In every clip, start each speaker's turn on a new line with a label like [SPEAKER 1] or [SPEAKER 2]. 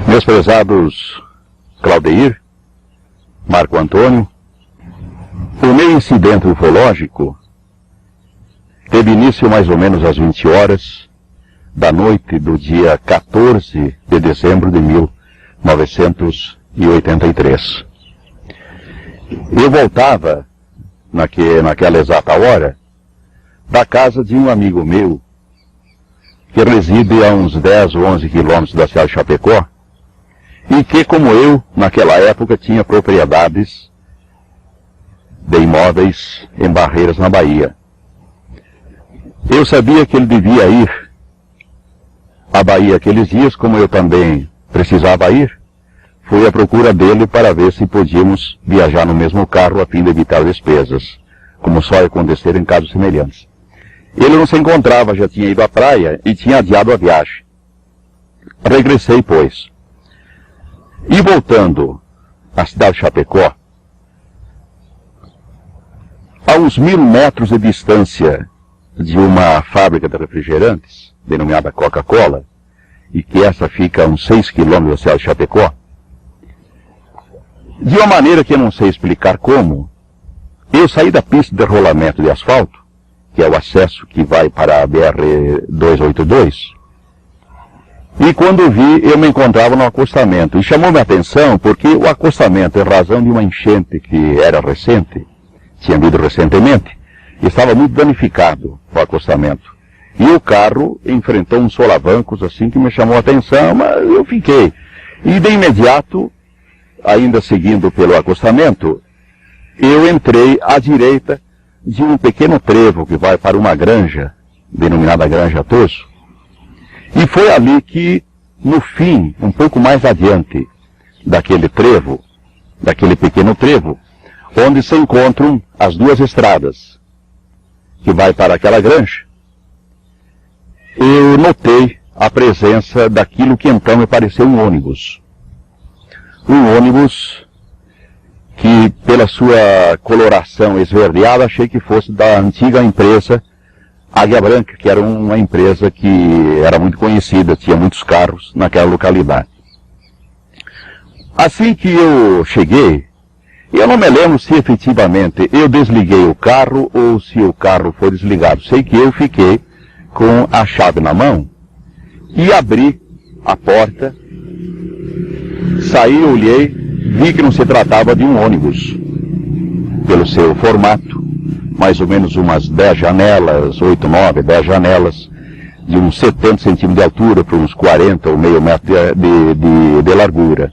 [SPEAKER 1] Meus prezados Claudeir, Marco Antônio, o meu incidente ufológico teve início mais ou menos às 20 horas da noite do dia 14 de dezembro de 1983. Eu voltava, naquela exata hora, da casa de um amigo meu, que reside a uns 10 ou 11 quilômetros da cidade de Chapecó, e que, como eu, naquela época, tinha propriedades de imóveis em Barreiras, na Bahia. Eu sabia que ele devia ir à Bahia aqueles dias, como eu também precisava ir. Fui à procura dele para ver se podíamos viajar no mesmo carro a fim de evitar despesas, como só ia acontecer em casos semelhantes. Ele não se encontrava, já tinha ido à praia e tinha adiado a viagem. Regressei, pois. E voltando à cidade de Chapecó, a uns 1000 metros de distância de uma fábrica de refrigerantes, denominada Coca-Cola, e que essa fica a uns 6 quilômetros da cidade de Chapecó, de uma maneira que eu não sei explicar como, eu saí da pista de rolamento de asfalto, que é o acesso que vai para a BR-282, e quando vi, eu me encontrava no acostamento. E chamou minha atenção porque o acostamento, em razão de uma enchente que era recente, tinha havido recentemente, estava muito danificado o acostamento. E o carro enfrentou uns solavancos assim que me chamou a atenção, mas eu fiquei. E de imediato, ainda seguindo pelo acostamento, eu entrei à direita de um pequeno trevo que vai para uma granja, denominada Granja Tosso. E foi ali que, no fim, um pouco mais adiante daquele trevo, daquele pequeno trevo, onde se encontram as duas estradas que vai para aquela granja, eu notei a presença daquilo que então me pareceu um ônibus. Um ônibus que, pela sua coloração esverdeada, achei que fosse da antiga empresa Águia Branca, que era uma empresa que era muito conhecida, tinha muitos carros naquela localidade. Assim que eu cheguei, eu não me lembro se efetivamente eu desliguei o carro ou se o carro foi desligado. Sei que eu fiquei com a chave na mão e abri a porta, saí, olhei, vi que não se tratava de um ônibus, pelo seu formato, mais ou menos umas 10 janelas, 8, 9, 10 janelas, de uns 70 centímetros de altura para uns 40 ou meio metro de largura.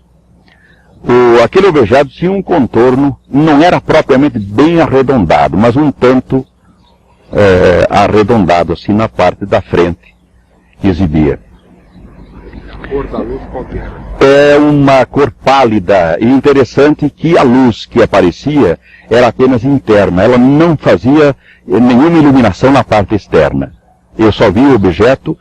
[SPEAKER 1] Aquele objeto tinha um contorno, não era propriamente bem arredondado, mas um tanto arredondado assim na parte da frente que exibia.
[SPEAKER 2] A cor da luz qual que era?
[SPEAKER 1] É uma cor pálida e interessante que a luz que aparecia era apenas interna, ela não fazia nenhuma iluminação na parte externa. Eu só vi o objeto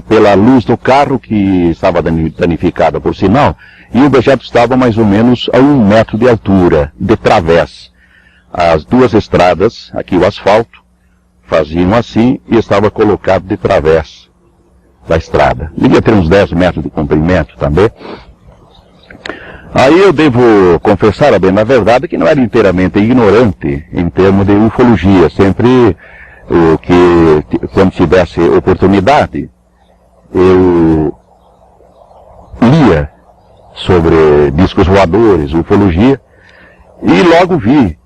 [SPEAKER 1] pela luz do carro, que estava danificada por sinal, e o objeto estava mais ou menos a 1 metro de altura, de través. As duas estradas, aqui o asfalto, faziam assim e estava colocado de través da estrada. Devia ter uns 10 metros de comprimento também. Aí eu devo confessar, a bem na verdade, que não era inteiramente ignorante em termos de ufologia. Sempre quando tivesse oportunidade, eu lia sobre discos voadores, ufologia, e logo vi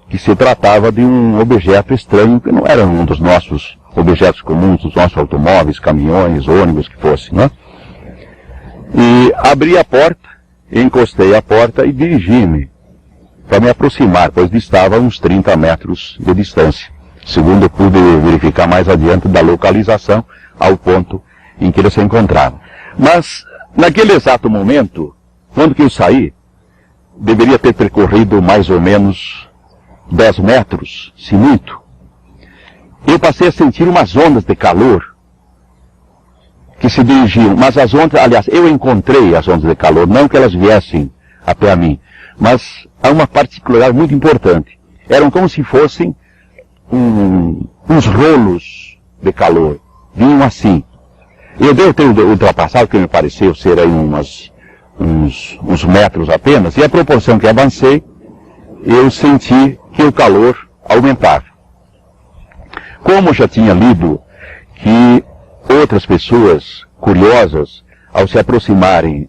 [SPEAKER 1] que se tratava de um objeto estranho, que não era um dos nossos objetos comuns, dos nossos automóveis, caminhões, ônibus, que fosse, né? E abri a porta, encostei a porta e dirigi-me para me aproximar, pois estava a uns 30 metros de distância, segundo eu pude verificar mais adiante da localização ao ponto em que ele se encontrava. Mas, naquele exato momento, quando que eu saí, deveria ter percorrido mais ou menos 10 metros, se muito. Eu passei a sentir umas ondas de calor que se dirigiam, mas as ondas, aliás, eu encontrei as ondas de calor, não que elas viessem até a mim, mas há uma particularidade muito importante. Eram como se fossem uns rolos de calor, vinham assim. Eu devo ter ultrapassado, que me pareceu ser aí uns metros apenas, e à proporção que avancei, eu senti que o calor aumentava. Como já tinha lido que outras pessoas curiosas, ao se aproximarem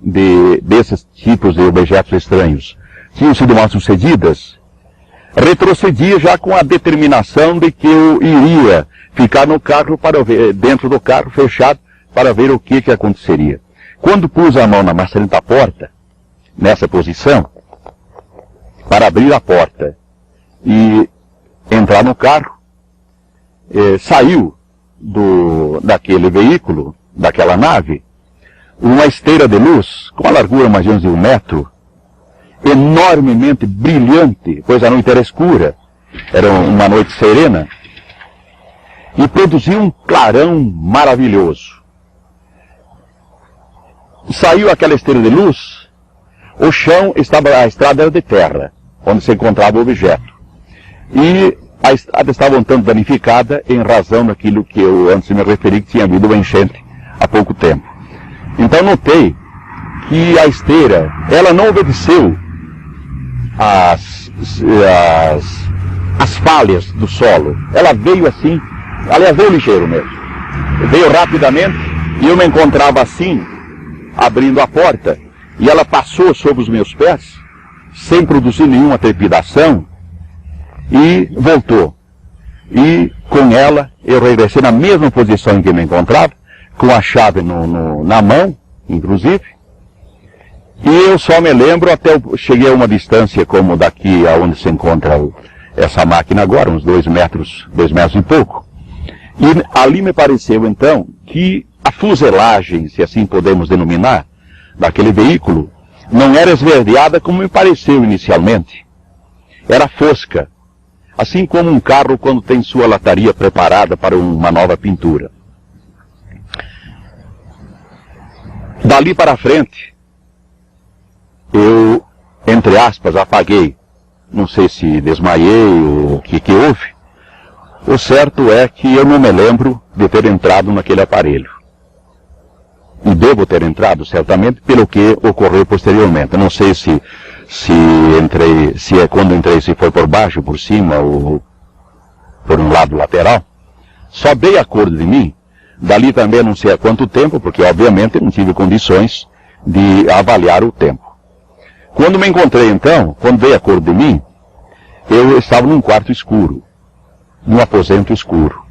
[SPEAKER 1] desses tipos de objetos estranhos, tinham sido mal sucedidas, retrocedia já com a determinação de que eu iria ficar no carro para ver, dentro do carro fechado, para ver o que aconteceria. Quando pus a mão na maçaneta da porta, nessa posição, para abrir a porta e entrar no carro, saiu daquele veículo, daquela nave, uma esteira de luz, com a largura mais ou menos de 1 metro, enormemente brilhante, pois a noite era escura, era uma noite serena, e produziu um clarão maravilhoso. Saiu aquela esteira de luz, o chão a estrada era de terra, onde se encontrava o objeto. E a estrada estava um tanto danificada em razão daquilo que eu antes me referi, que tinha havido uma enchente há pouco tempo. Então notei que a esteira, ela não obedeceu as falhas do solo. Ela veio assim, aliás, veio ligeiro mesmo. Veio rapidamente e eu me encontrava assim, abrindo a porta, e ela passou sobre os meus pés, sem produzir nenhuma trepidação, e voltou. E com ela eu regressei na mesma posição em que me encontrava, com a chave na mão, inclusive, e eu só me lembro até eu cheguei a uma distância como daqui aonde se encontra essa máquina agora, uns 2 metros e pouco. E ali me pareceu então que a fuselagem, se assim podemos denominar, daquele veículo, não era esverdeada como me pareceu inicialmente. Era fosca, assim como um carro quando tem sua lataria preparada para uma nova pintura. Dali para frente, eu, entre aspas, apaguei. Não sei se desmaiei ou o que houve. O certo é que eu não me lembro de ter entrado naquele aparelho. E devo ter entrado, certamente, pelo que ocorreu posteriormente. Não sei se quando entrei, se foi por baixo, por cima ou por um lado lateral. Só dei acordo de mim. Dali também não sei há quanto tempo, porque obviamente não tive condições de avaliar o tempo. Quando me encontrei então, quando dei acordo de mim, eu estava num quarto escuro, num aposento escuro.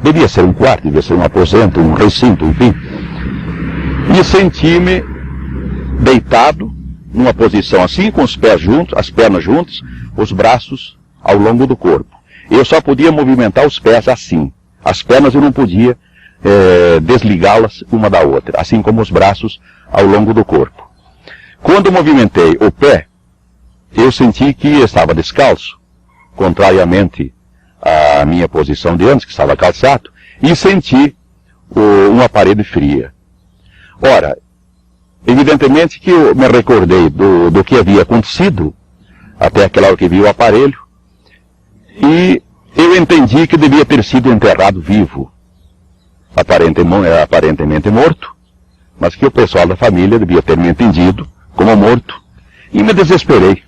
[SPEAKER 1] Devia ser um quarto, devia ser um aposento, um recinto, enfim. E senti-me deitado, numa posição assim, com os pés juntos, as pernas juntas, os braços ao longo do corpo. Eu só podia movimentar os pés assim. As pernas eu não podia desligá-las uma da outra, assim como os braços ao longo do corpo. Quando movimentei o pé, eu senti que estava descalço, contrariamente à minha posição de antes, que estava calçado, e senti uma parede fria. Ora, evidentemente que eu me recordei do que havia acontecido, até aquela hora que vi o aparelho, e eu entendi que devia ter sido enterrado vivo, aparentemente morto, mas que o pessoal da família devia ter me entendido como morto, e me desesperei.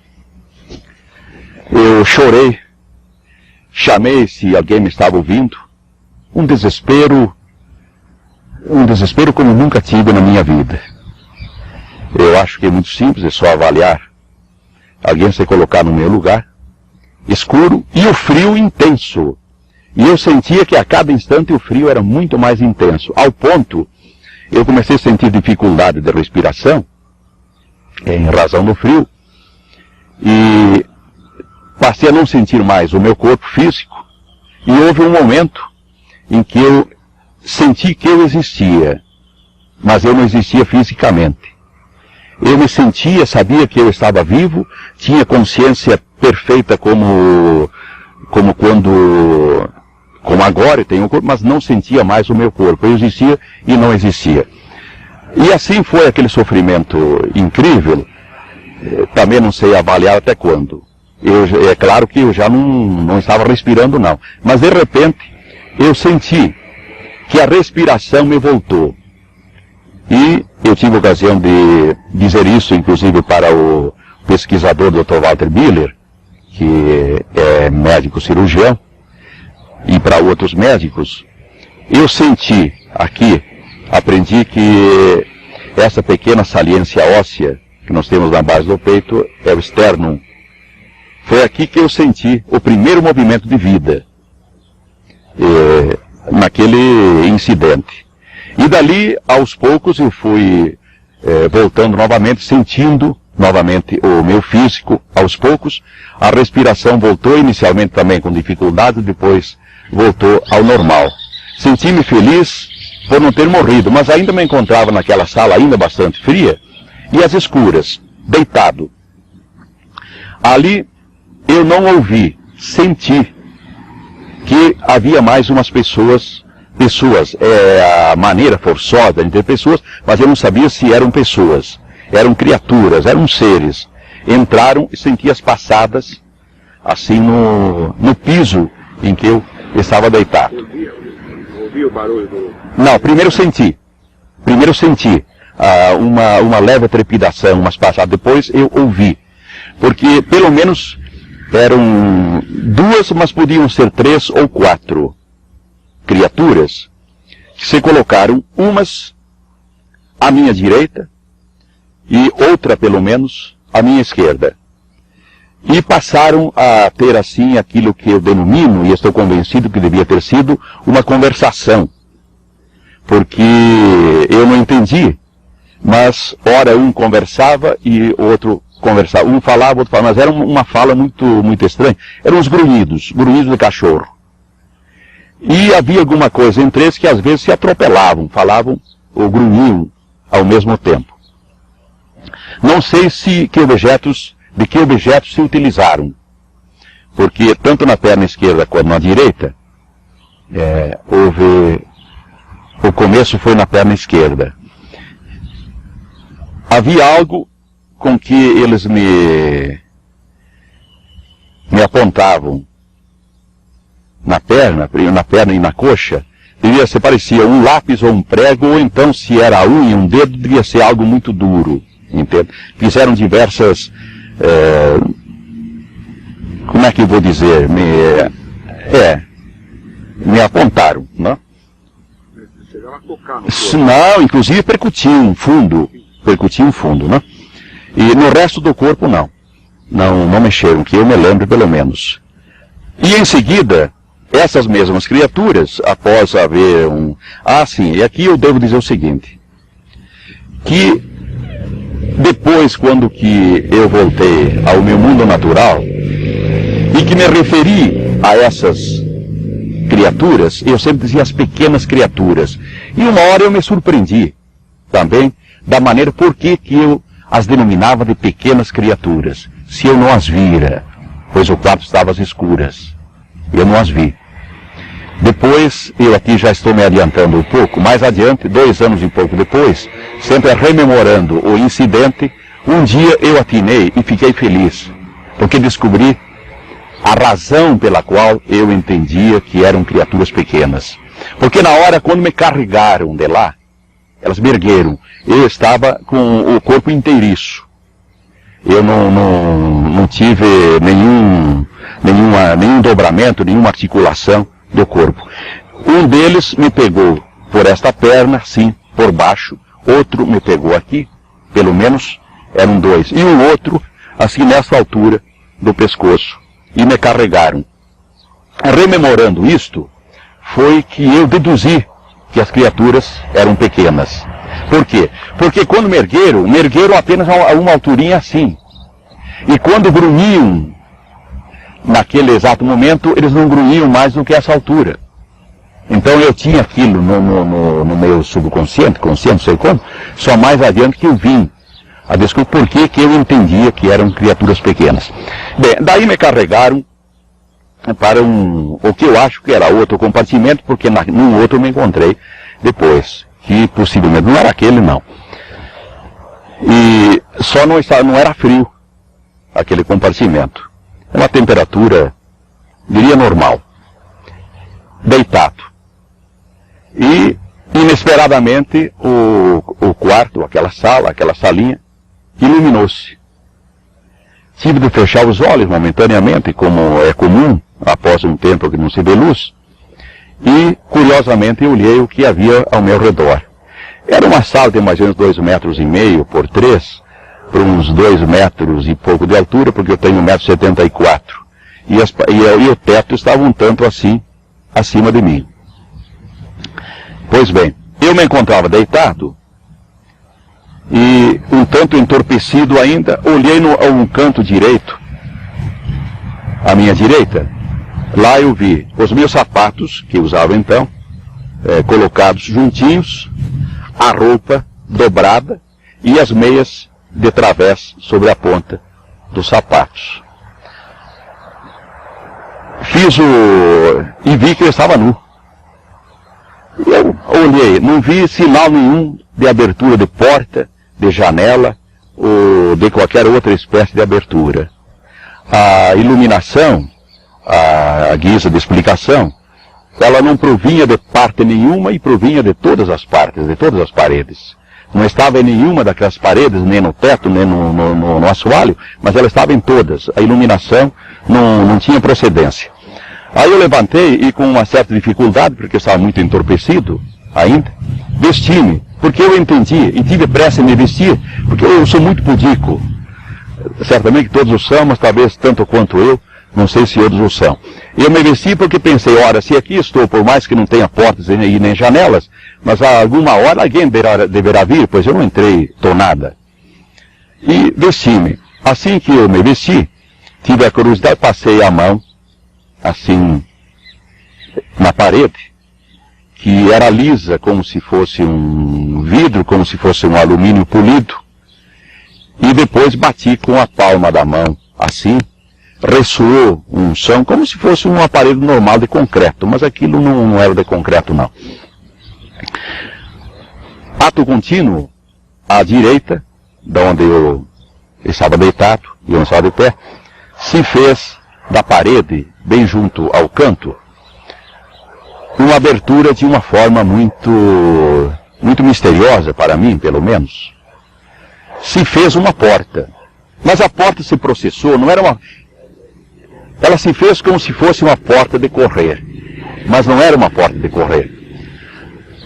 [SPEAKER 1] Eu chorei, chamei se alguém me estava ouvindo, um desespero como nunca tive na minha vida. Eu acho que é muito simples, é só avaliar. Alguém se colocar no meu lugar, escuro, e o frio intenso. E eu sentia que a cada instante o frio era muito mais intenso, ao ponto, eu comecei a sentir dificuldade de respiração, em razão do frio, e passei a não sentir mais o meu corpo físico, e houve um momento em que eu senti que eu existia, mas eu não existia fisicamente. Eu me sentia, sabia que eu estava vivo, tinha consciência perfeita como agora eu tenho o corpo, mas não sentia mais o meu corpo. Eu existia e não existia. E assim foi aquele sofrimento incrível. Também não sei avaliar até quando. É claro que eu já não estava respirando não. Mas de repente eu senti que a respiração me voltou. E eu tive a ocasião de dizer isso, inclusive, para o pesquisador Dr. Walter Miller, que é médico cirurgião, e para outros médicos. Eu senti aqui, aprendi que essa pequena saliência óssea que nós temos na base do peito é o sternum. Foi aqui que eu senti o primeiro movimento de vida, naquele incidente. E dali, aos poucos, eu fui voltando novamente, sentindo novamente o meu físico. Aos poucos, a respiração voltou, inicialmente também com dificuldade, depois voltou ao normal. Senti-me feliz por não ter morrido, mas ainda me encontrava naquela sala ainda bastante fria e às escuras, deitado. Ali eu não ouvi, senti que havia mais umas pessoas, a maneira forçosa de ter pessoas, mas eu não sabia se eram pessoas, eram criaturas, eram seres. Entraram e senti as passadas, assim no piso em que eu estava deitado.
[SPEAKER 2] Ouviu o barulho do...
[SPEAKER 1] Não, primeiro senti uma leve trepidação, umas passadas, depois eu ouvi, porque pelo menos eram duas, mas podiam ser 3 ou 4 criaturas que se colocaram, umas à minha direita e outra pelo menos à minha esquerda, e passaram a ter assim aquilo que eu denomino, e estou convencido que devia ter sido, uma conversação, porque eu não entendi, mas ora um conversava e o outro conversava, um falava, outro falava, mas era uma fala muito estranha, eram os grunhidos de cachorro. E havia alguma coisa entre eles que às vezes se atropelavam, falavam ou grunhiam ao mesmo tempo. Não sei de que objetos se utilizaram, porque tanto na perna esquerda como na direita, o começo foi na perna esquerda. Havia algo com que eles me apontavam na perna e na coxa. Devia ser, parecia um lápis ou um prego, ou então, se era a unha, um dedo, devia ser algo muito duro, entende? Fizeram diversas, como é que eu vou dizer, me apontaram, não?
[SPEAKER 2] Chegaram a tocar no
[SPEAKER 1] corpo. Não, inclusive percutiam fundo, não? E no resto do corpo não mexeram, que eu me lembro pelo menos. E em seguida, essas mesmas criaturas, após haver e aqui eu devo dizer o seguinte, que depois, quando que eu voltei ao meu mundo natural, e que me referi a essas criaturas, eu sempre dizia as pequenas criaturas, e uma hora eu me surpreendi também, da maneira por que eu as denominava de pequenas criaturas, se eu não as vira, pois o quarto estava às escuras, eu não as vi. Depois, eu aqui já estou me adiantando um pouco, mais adiante, 2 anos e pouco depois, sempre rememorando o incidente, um dia eu atinei e fiquei feliz, porque descobri a razão pela qual eu entendia que eram criaturas pequenas. Porque na hora, quando me carregaram de lá, elas me ergueram, eu estava com o corpo inteiriço. Eu não tive nenhum dobramento, nenhuma articulação do corpo. Um deles me pegou por esta perna, sim, por baixo. Outro me pegou aqui, pelo menos eram 2. E o outro, assim, nessa altura do pescoço. E me carregaram. Rememorando isto, foi que eu deduzi que as criaturas eram pequenas. Por quê? Porque quando me ergueram apenas a uma alturinha assim. E quando grunhiam, naquele exato momento, eles não grunhiam mais do que essa altura. Então eu tinha aquilo no meu subconsciente, consciente, não sei como, só mais adiante que eu vim a descobrir por que eu entendia que eram criaturas pequenas. Bem, daí me carregaram para o que eu acho que era outro compartimento, porque num outro eu me encontrei depois, que possivelmente não era aquele, não. E só não era frio, aquele compartimento. Uma temperatura, diria, normal. Deitado. E Inesperadamente, o quarto, aquela sala, aquela salinha, iluminou-se. Tive de fechar os olhos momentaneamente, como é comum, após um tempo que não se vê luz, e, curiosamente, eu olhei o que havia ao meu redor. Era uma sala de mais ou menos 2,5 metros por 3, por uns 2 metros e pouco de altura, porque eu tenho 1,74 m. E o teto estava um tanto assim, acima de mim. Pois bem, eu me encontrava deitado, e um tanto entorpecido ainda, olhei a um canto direito, à minha direita. Lá eu vi os meus sapatos, que usava então, colocados juntinhos, a roupa dobrada e as meias de través sobre a ponta dos sapatos. E vi que eu estava nu. Eu olhei, não vi sinal nenhum de abertura de porta, de janela, ou de qualquer outra espécie de abertura. A iluminação, a guisa de explicação, ela não provinha de parte nenhuma e provinha de todas as partes, de todas as paredes. Não estava em nenhuma daquelas paredes, nem no teto, nem no assoalho, mas ela estava em todas. A iluminação não tinha procedência. Aí eu levantei e com uma certa dificuldade, porque eu estava muito entorpecido ainda, vesti-me, porque eu entendi e tive pressa em me vestir, porque eu sou muito pudico. Certamente todos o são, mas talvez tanto quanto eu, não sei se outros o são. Eu me vesti porque pensei, ora, se aqui estou, por mais que não tenha portas e nem janelas, mas a alguma hora alguém deverá vir, pois eu não entrei tonada. E vesti-me. Assim que eu me vesti, tive a curiosidade, passei a mão, assim, na parede, que era lisa, como se fosse um vidro, como se fosse um alumínio polido, e depois bati com a palma da mão, assim, ressoou um som, como se fosse um aparelho normal de concreto, mas aquilo não era de concreto, não. Ato contínuo, à direita, de onde eu estava deitado, e eu não estava de pé, se fez da parede, bem junto ao canto, uma abertura de uma forma muito misteriosa, para mim, pelo menos. Se fez uma porta, mas a porta se processou, não era uma... Ela se fez como se fosse uma porta de correr, mas não era uma porta de correr.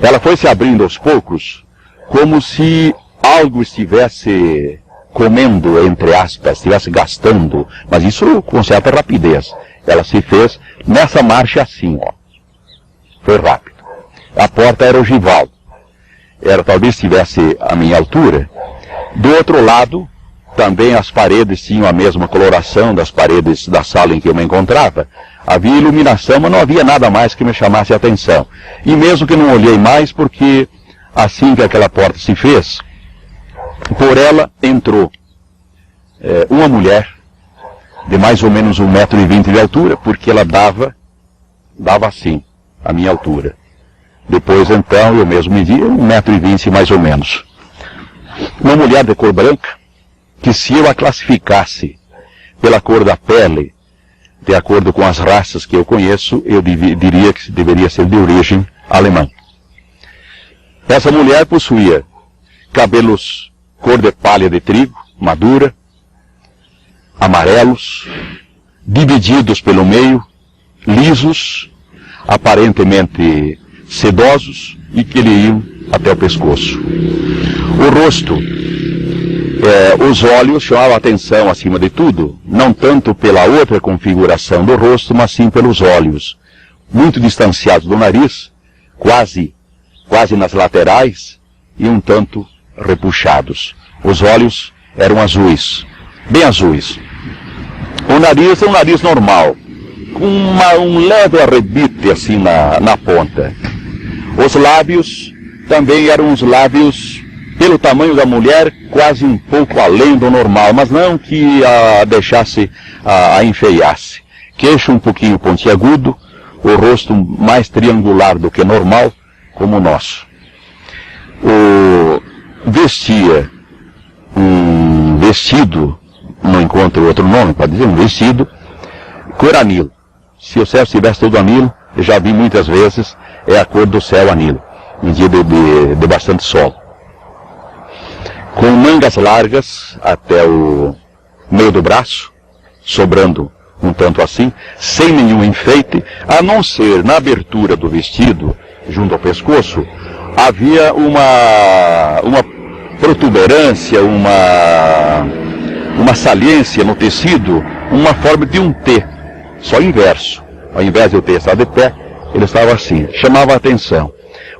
[SPEAKER 1] Ela foi se abrindo aos poucos, como se algo estivesse comendo, entre aspas, estivesse gastando, mas isso com certa rapidez. Ela se fez nessa marcha assim, ó. Foi rápido. A porta era ogival. Talvez estivesse à minha altura. Do outro lado, também as paredes tinham a mesma coloração das paredes da sala em que eu me encontrava. Havia iluminação, mas não havia nada mais que me chamasse a atenção. E mesmo que não olhei mais, porque assim que aquela porta se fez, por ela entrou uma mulher de mais ou menos 1,20 m de altura, porque ela dava assim, a minha altura. Depois então eu mesmo media 1,20 m mais ou menos. Uma mulher de cor branca, que se eu a classificasse pela cor da pele, de acordo com as raças que eu conheço, eu diria que deveria ser de origem alemã. Essa mulher possuía cabelos cor de palha de trigo, madura, amarelos, divididos pelo meio, lisos, aparentemente sedosos e que lhe iam até o pescoço. O rosto, os olhos chamavam a atenção acima de tudo, não tanto pela outra configuração do rosto, mas sim pelos olhos, muito distanciados do nariz, quase nas laterais e um tanto repuxados. Os olhos eram azuis, bem azuis. O nariz é um nariz normal, com um leve arrebite assim na ponta. Os lábios também eram uns lábios, pelo tamanho da mulher, quase um pouco além do normal, mas não que a deixasse, a enfeiasse. Queixo um pouquinho pontiagudo, o rosto mais triangular do que normal, como o nosso. Vestia um vestido, não encontro outro nome para dizer, um vestido, cor anilo. Se o céu estivesse todo anilo, eu já vi muitas vezes, é a cor do céu anilo. um dia de bastante sol, com mangas largas até o meio do braço, sobrando um tanto assim, sem nenhum enfeite, a não ser na abertura do vestido, junto ao pescoço, havia uma protuberância, uma saliência no tecido, uma forma de um T, só inverso. Ao invés de eu ter estado de pé, ele estava assim, chamava a atenção.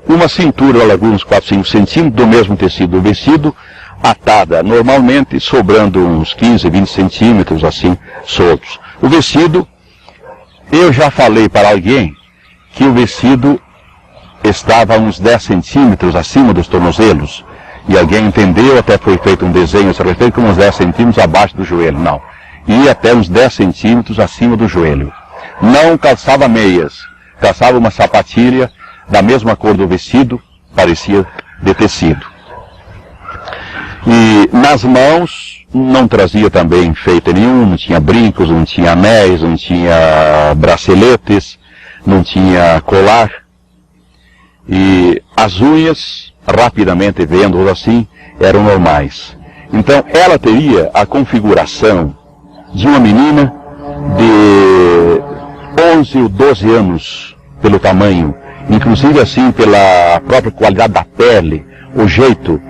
[SPEAKER 1] Uma cintura, ela uns 4, 5 centímetros do mesmo tecido do vestido, atada normalmente, sobrando uns 15, 20 centímetros assim, soltos. O vestido, eu já falei para alguém que o vestido estava a uns 10 centímetros acima dos tornozelos, e alguém entendeu, até foi feito um desenho a esse respeito, com uns 10 centímetros abaixo do joelho. Não, ia até uns 10 centímetros acima do joelho. Não calçava meias, calçava uma sapatilha da mesma cor do vestido, parecia de tecido. E nas mãos não trazia também enfeite nenhum, não tinha brincos, não tinha anéis, não tinha braceletes, não tinha colar. E as unhas, rapidamente vendo assim, eram normais. Então ela teria a configuração de uma menina de 11 ou 12 anos, pelo tamanho, inclusive assim pela própria qualidade da pele, o jeito.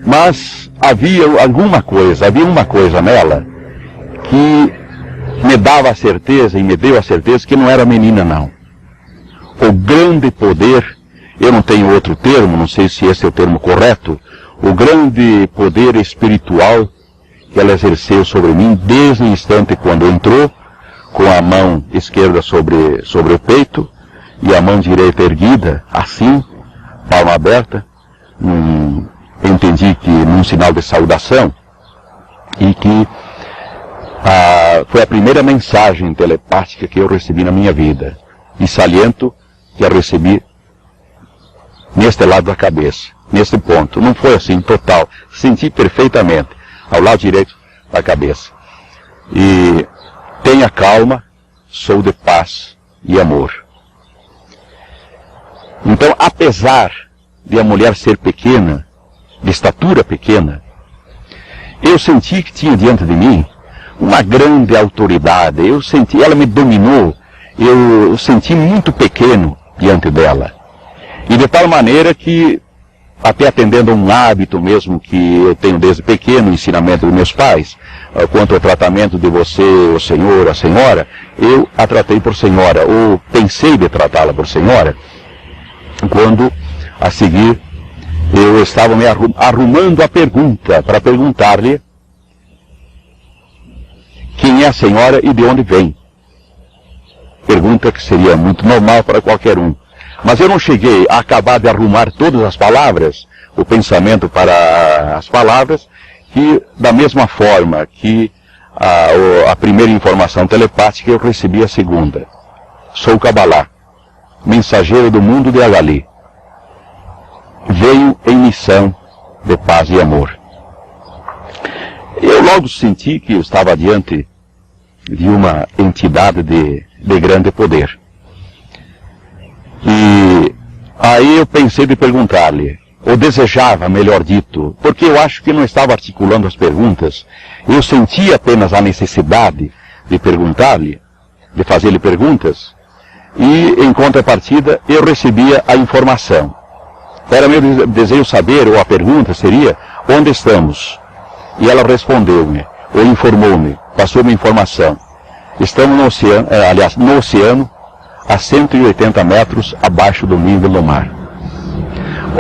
[SPEAKER 1] Mas havia uma coisa nela que me dava a certeza, e me deu a certeza que não era menina não. O grande poder, eu não tenho outro termo, não sei se esse é o termo correto, o grande poder espiritual que ela exerceu sobre mim desde o instante quando entrou, com a mão esquerda sobre o peito e a mão direita erguida, assim, palma aberta, entendi que num sinal de saudação, e que foi a primeira mensagem telepática que eu recebi na minha vida, e saliento que a recebi neste lado da cabeça, neste ponto. Não foi assim total, senti perfeitamente ao lado direito da cabeça. E tenha calma, sou de paz e amor. Então, apesar de a mulher ser pequena, de estatura pequena, eu senti que tinha diante de mim uma grande autoridade. Ela me dominou, eu senti muito pequeno diante dela. E de tal maneira que, até atendendo a um hábito mesmo que eu tenho desde pequeno, o ensinamento dos meus pais, quanto ao tratamento de você, o senhor, a senhora, eu a tratei por senhora, ou pensei de tratá-la por senhora, quando, a seguir, eu estava me arrumando a pergunta, para perguntar-lhe quem é a senhora e de onde vem. Pergunta que seria muito normal para qualquer um. Mas eu não cheguei a acabar de arrumar todas as palavras, o pensamento para as palavras, que da mesma forma que a primeira informação telepática eu recebi a segunda. Sou Kabbalah, mensageiro do mundo de Agali. Veio em missão de paz e amor. Eu logo senti que eu estava diante de uma entidade de grande poder. E aí eu pensei de perguntar-lhe, ou desejava, melhor dito, porque eu acho que não estava articulando as perguntas, eu sentia apenas a necessidade de perguntar-lhe, de fazer-lhe perguntas, e em contrapartida eu recebia a informação. Era meu desejo saber, ou a pergunta seria, onde estamos? E ela respondeu-me, ou informou-me, passou-me informação. Estamos no oceano, no oceano, a 180 metros abaixo do nível do mar.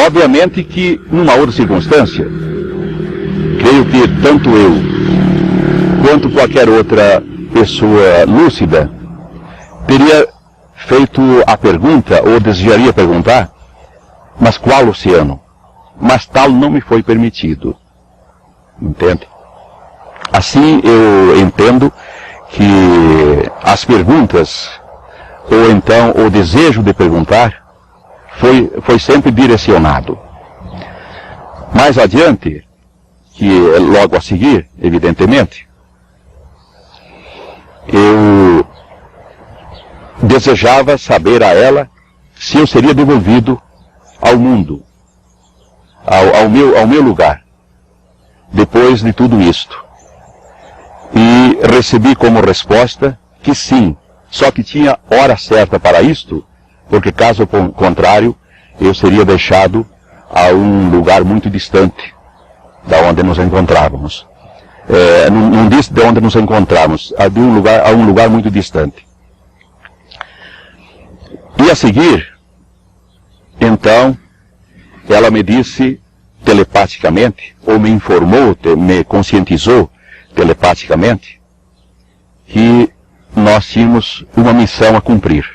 [SPEAKER 1] Obviamente que, numa outra circunstância, creio que tanto eu, quanto qualquer outra pessoa lúcida, teria feito a pergunta, ou desejaria perguntar, mas qual oceano? Mas tal não me foi permitido. Entende? Assim eu entendo que as perguntas, ou então o desejo de perguntar, foi sempre direcionado. Mais adiante, que logo a seguir, evidentemente, eu desejava saber a ela se eu seria devolvido ao mundo, ao meu lugar, depois de tudo isto. E recebi como resposta que sim, só que tinha hora certa para isto, porque caso contrário, eu seria deixado a um lugar muito distante da onde nos encontrávamos. Não disse de onde nos encontrávamos, a um lugar muito distante. E a seguir, então, ela me disse telepaticamente, ou me informou, me conscientizou telepaticamente, que nós tínhamos uma missão a cumprir.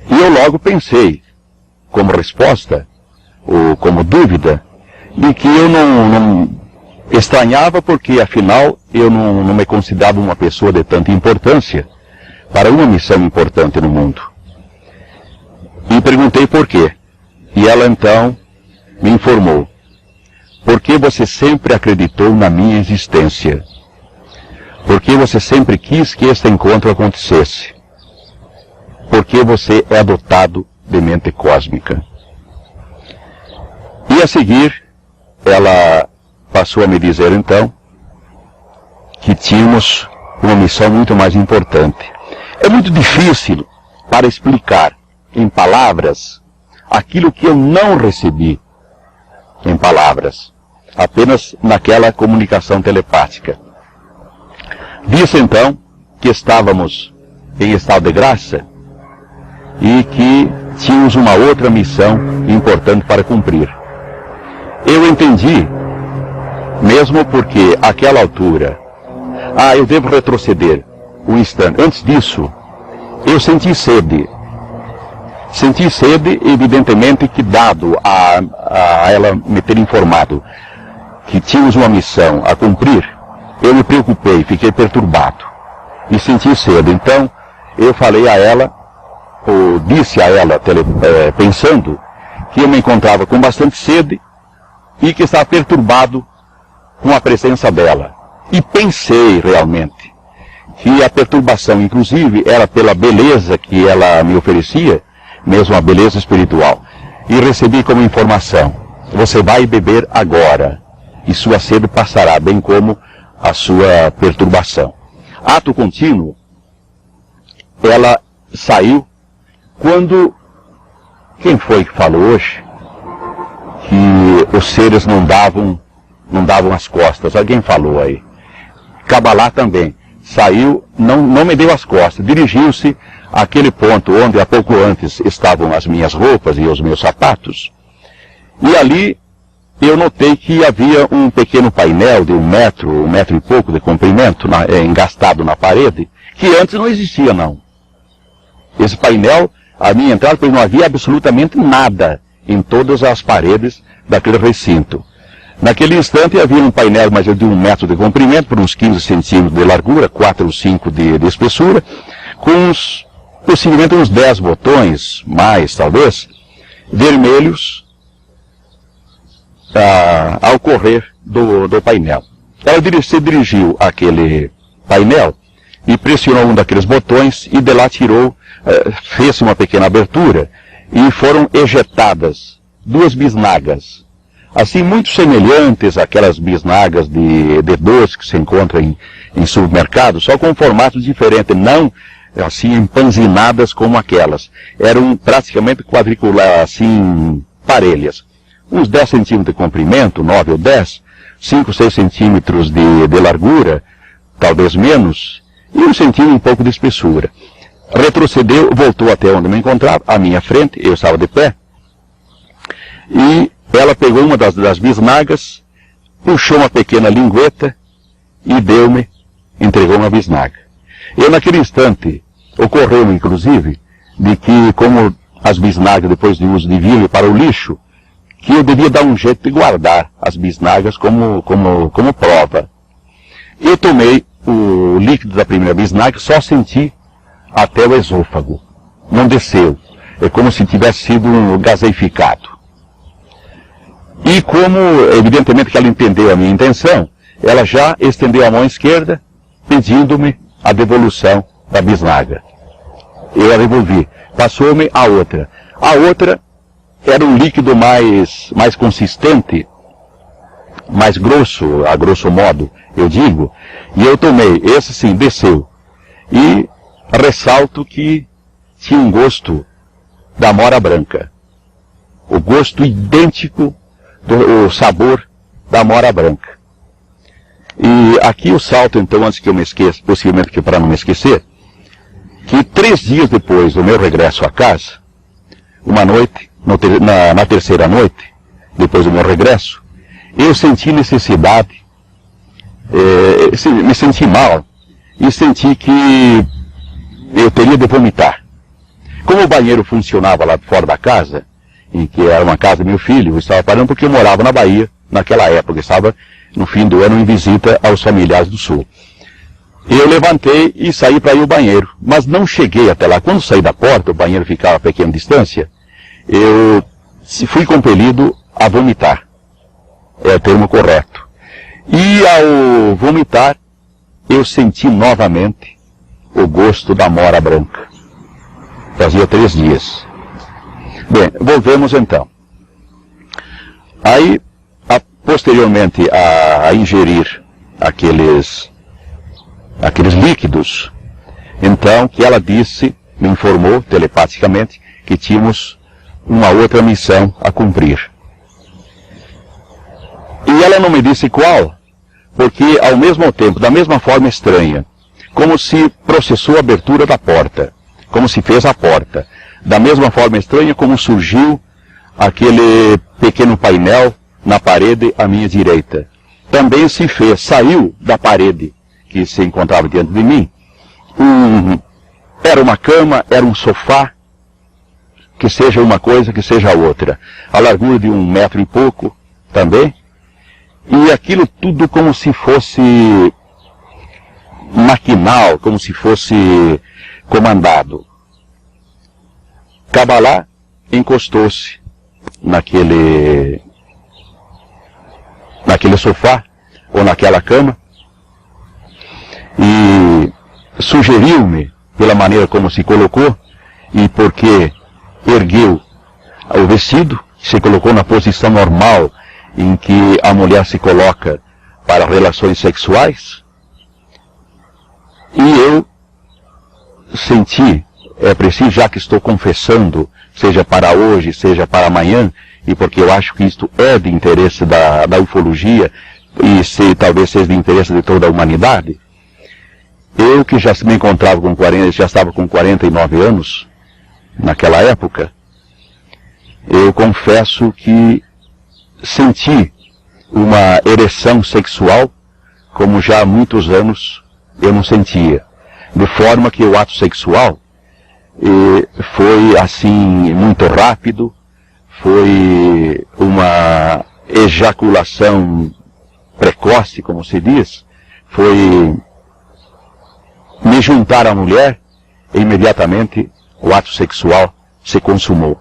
[SPEAKER 1] E eu logo pensei, como resposta, ou como dúvida, de que eu não estranhava porque, afinal, eu não me considerava uma pessoa de tanta importância para uma missão importante no mundo. E perguntei por quê. E ela, então, me informou. Porque você sempre acreditou na minha existência. Porque você sempre quis que este encontro acontecesse. Porque você é dotado de mente cósmica. E a seguir, ela passou a me dizer então que tínhamos uma missão muito mais importante. É muito difícil para explicar em palavras aquilo que eu não recebi em palavras, apenas naquela comunicação telepática. Disse então que estávamos em estado de graça e que tínhamos uma outra missão importante para cumprir. Eu entendi, mesmo porque àquela altura, eu devo retroceder um instante. Antes disso, eu senti sede. Senti sede, evidentemente, que dado a ela me ter informado que tínhamos uma missão a cumprir, eu me preocupei, fiquei perturbado e senti sede. Então, eu falei a ela, ou disse a ela, pensando que eu me encontrava com bastante sede e que estava perturbado com a presença dela. E pensei realmente que a perturbação, inclusive, era pela beleza que ela me oferecia, mesmo a beleza espiritual. E recebi como informação: você vai beber agora, e sua sede passará, bem como a sua perturbação. Ato contínuo, ela saiu quando... Quem foi que falou hoje que os seres não davam as costas? Alguém falou aí. Cabalá também. Saiu, não me deu as costas, dirigiu-se àquele ponto onde há pouco antes estavam as minhas roupas e os meus sapatos. E ali eu notei que havia um pequeno painel de 1 metro e pouco de comprimento, engastado na parede, que antes não existia não. Esse painel, a minha entrada, pois não havia absolutamente nada em todas as paredes daquele recinto. Naquele instante havia um painel mais de 1 metro de comprimento, por uns 15 centímetros de largura, 4 ou 5 de espessura, com possivelmente uns 10 botões, mais talvez, vermelhos, ao correr do painel. Ela se dirigiu àquele painel e pressionou um daqueles botões e de lá tirou, fez uma pequena abertura e foram ejetadas 2 bisnagas, assim muito semelhantes àquelas bisnagas de doce que se encontram em supermercados, só com um formato diferente, não assim empanzinadas como aquelas. Eram praticamente quadriculares, assim, parelhas. Uns 10 centímetros de comprimento, 9 ou 10, 5, 6 centímetros de largura, talvez menos, e 1 centímetro e pouco de espessura. Retrocedeu, voltou até onde me encontrava, à minha frente, eu estava de pé, e ela pegou uma das bisnagas, puxou uma pequena lingueta e entregou uma bisnaga. Eu, naquele instante, ocorreu-me, inclusive, de que, como as bisnagas, depois de uso, deviam ir para o lixo, que eu devia dar um jeito de guardar as bisnagas como prova. Eu tomei o líquido da primeira bisnaga, só senti até o esôfago. Não desceu. É como se tivesse sido gaseificado. E como, evidentemente, que ela entendeu a minha intenção, ela já estendeu a mão esquerda, pedindo-me a devolução da bisnaga. Eu a devolvi. Passou-me a outra. A outra era um líquido mais consistente, mais grosso, a grosso modo, eu digo, e eu tomei, esse sim, desceu. E ressalto que tinha um gosto da amora branca. O gosto idêntico do sabor da amora branca. E aqui eu salto, então, antes que eu me esqueça, possivelmente que para não me esquecer, que 3 dias depois do meu regresso à casa, uma noite, na terceira noite, depois do meu regresso, eu senti necessidade, me senti mal, e senti que eu teria de vomitar. Como o banheiro funcionava lá fora da casa, em que era uma casa do meu filho, eu estava parando porque eu morava na Bahia, naquela época, estava no fim do ano em visita aos familiares do Sul. Eu levantei e saí para ir ao banheiro, mas não cheguei até lá. Quando saí da porta, o banheiro ficava a pequena distância, eu fui compelido a vomitar. É o termo correto. E ao vomitar, eu senti novamente o gosto da amora branca. Fazia 3 dias. Bem, volvemos então. Aí, posteriormente a ingerir aqueles líquidos, então que ela disse, me informou telepaticamente, que tínhamos uma outra missão a cumprir. E ela não me disse qual, porque ao mesmo tempo, da mesma forma estranha, como se processou a abertura da porta, como se fez a porta, da mesma forma estranha como surgiu aquele pequeno painel na parede à minha direita. Também se fez, saiu da parede que se encontrava diante de mim. Era uma cama, era um sofá, que seja uma coisa, que seja outra. A largura de 1 metro e pouco também. E aquilo tudo como se fosse maquinal, como se fosse comandado. Kabbalah encostou-se naquele sofá, ou naquela cama, e sugeriu-me, pela maneira como se colocou, e porque ergueu o vestido, se colocou na posição normal em que a mulher se coloca para relações sexuais, e eu senti, é preciso, já que estou confessando, seja para hoje, seja para amanhã, e porque eu acho que isto é de interesse da ufologia, e talvez seja de interesse de toda a humanidade, eu que já me encontrava já estava com 49 anos, naquela época, eu confesso que senti uma ereção sexual, como já há muitos anos eu não sentia. De forma que o ato sexual foi assim muito rápido, foi uma ejaculação precoce, como se diz, foi me juntar à mulher e imediatamente o ato sexual se consumou.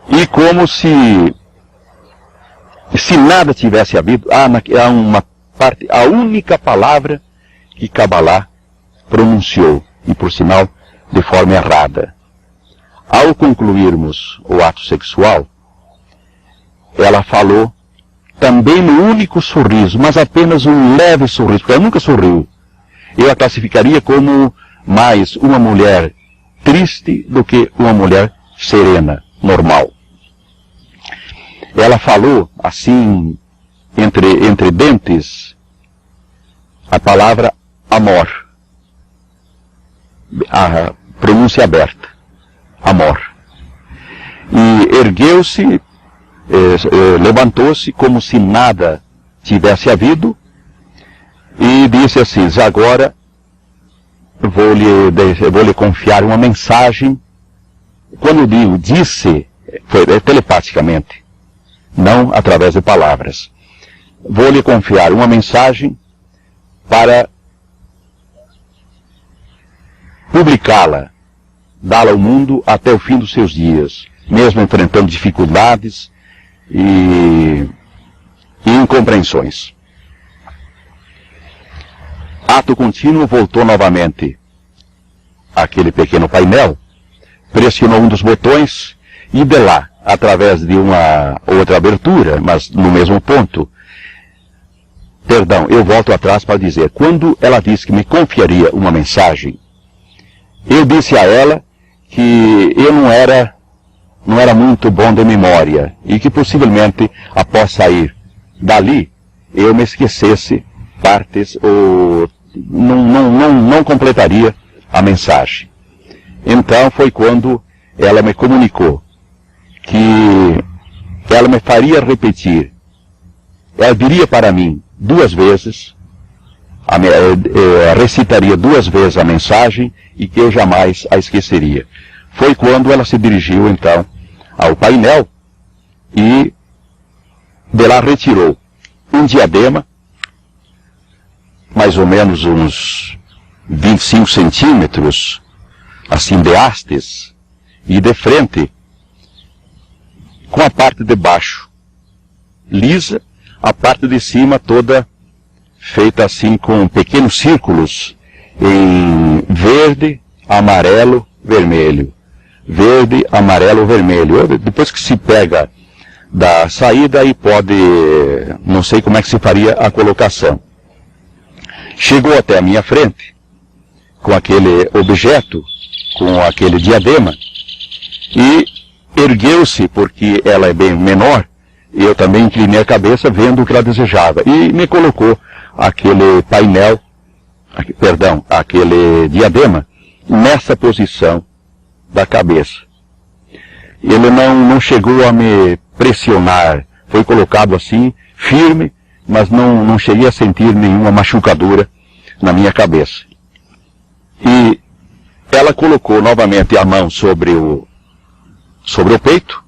[SPEAKER 1] E como se nada tivesse havido, há uma parte, a única palavra que Kabbalah pronunciou, e por sinal, de forma errada. Ao concluirmos o ato sexual, ela falou, também no único sorriso, mas apenas um leve sorriso, porque ela nunca sorriu. Eu a classificaria como mais uma mulher triste do que uma mulher serena, normal. Ela falou, assim, entre dentes, a palavra amor. A pronúncia aberta. Amor. E ergueu-se, levantou-se como se nada tivesse havido e disse assim, agora vou lhe confiar uma mensagem. Quando digo disse, foi telepaticamente, não através de palavras. Vou lhe confiar uma mensagem para publicá-la, dá-la ao mundo até o fim dos seus dias, mesmo enfrentando dificuldades e incompreensões. Ato contínuo, voltou novamente àquele pequeno painel, pressionou um dos botões E de lá, através de uma outra abertura, mas no mesmo ponto, perdão, eu volto atrás para dizer, quando ela disse que me confiaria uma mensagem, eu disse a ela que eu não era muito bom de memória e que possivelmente, após sair dali, eu me esquecesse partes ou não completaria a mensagem. Então foi quando ela me comunicou que ela me faria repetir, ela diria para mim 2 vezes, recitaria 2 vezes a mensagem e que eu jamais a esqueceria. Foi quando ela se dirigiu então ao painel e de lá retirou um diadema, mais ou menos uns 25 centímetros, assim de hastes, e de frente, com a parte de baixo lisa, a parte de cima toda feita assim com pequenos círculos em verde, amarelo, vermelho. Verde, amarelo, vermelho. Depois que se pega da saída, aí pode, não sei como é que se faria a colocação. Chegou até a minha frente, com aquele objeto, com aquele diadema, e ergueu-se, porque ela é bem menor, e eu também inclinei a cabeça vendo o que ela desejava, e me colocou aquele painel, aquele diadema, nessa posição da cabeça. Ele não chegou a me pressionar, foi colocado assim, firme, mas não cheguei a sentir nenhuma machucadura na minha cabeça. E ela colocou novamente a mão sobre o peito,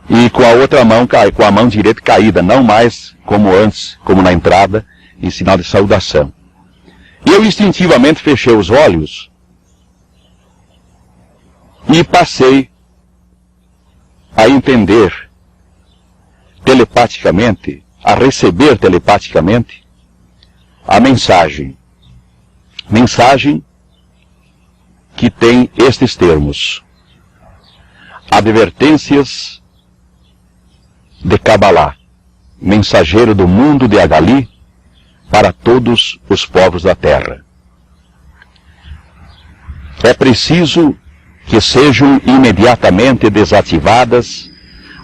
[SPEAKER 1] e com a outra mão, com a mão direita caída, não mais como antes, como na entrada, em sinal de saudação. E eu instintivamente fechei os olhos e passei a entender telepaticamente, a receber telepaticamente a mensagem. Mensagem que tem estes termos: advertências de Kabbalah, mensageiro do mundo de Agali, para todos os povos da terra. É preciso que sejam imediatamente desativadas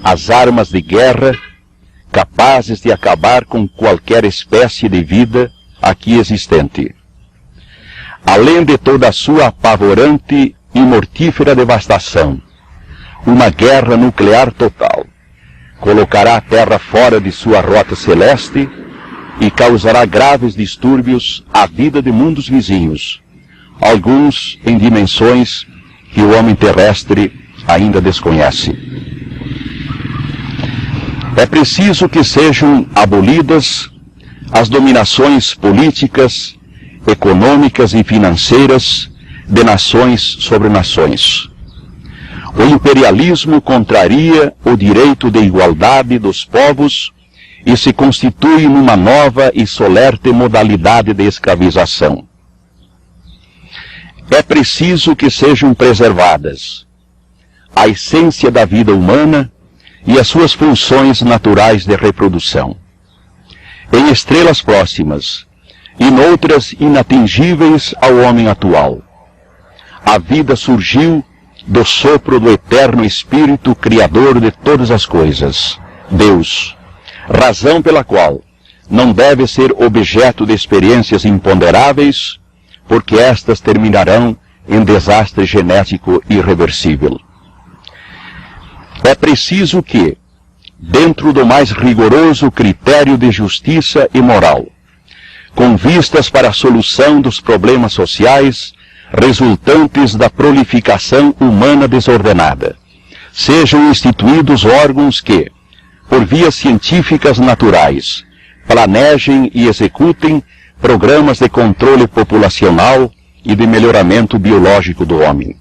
[SPEAKER 1] as armas de guerra capazes de acabar com qualquer espécie de vida aqui existente. Além de toda a sua apavorante e mortífera devastação, uma guerra nuclear total colocará a Terra fora de sua rota celeste e causará graves distúrbios à vida de mundos vizinhos, alguns em dimensões que o homem terrestre ainda desconhece. É preciso que sejam abolidas as dominações políticas, econômicas e financeiras de nações sobre nações. O imperialismo contraria o direito de igualdade dos povos e se constitui numa nova e solerte modalidade de escravização. É preciso que sejam preservadas a essência da vida humana e as suas funções naturais de reprodução. Em estrelas próximas e noutras inatingíveis ao homem atual, a vida surgiu do sopro do eterno Espírito Criador de todas as coisas, Deus, razão pela qual não deve ser objeto de experiências imponderáveis, porque estas terminarão em desastre genético irreversível. É preciso que, dentro do mais rigoroso critério de justiça e moral, com vistas para a solução dos problemas sociais resultantes da prolificação humana desordenada, sejam instituídos órgãos que, por vias científicas naturais, planejem e executem programas de controle populacional e de melhoramento biológico do homem.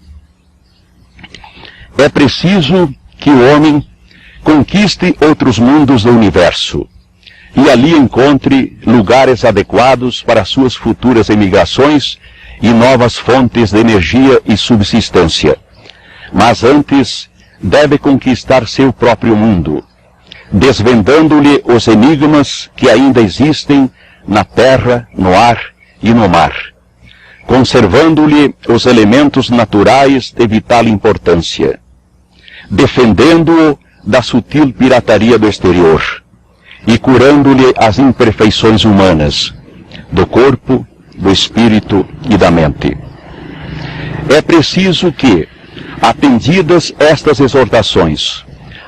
[SPEAKER 1] É preciso que o homem conquiste outros mundos do universo e ali encontre lugares adequados para suas futuras emigrações e novas fontes de energia e subsistência, mas antes deve conquistar seu próprio mundo, desvendando-lhe os enigmas que ainda existem na terra, no ar e no mar, conservando-lhe os elementos naturais de vital importância, defendendo-o da sutil pirataria do exterior e curando-lhe as imperfeições humanas, do corpo, do espírito e da mente. É preciso que, atendidas estas exortações,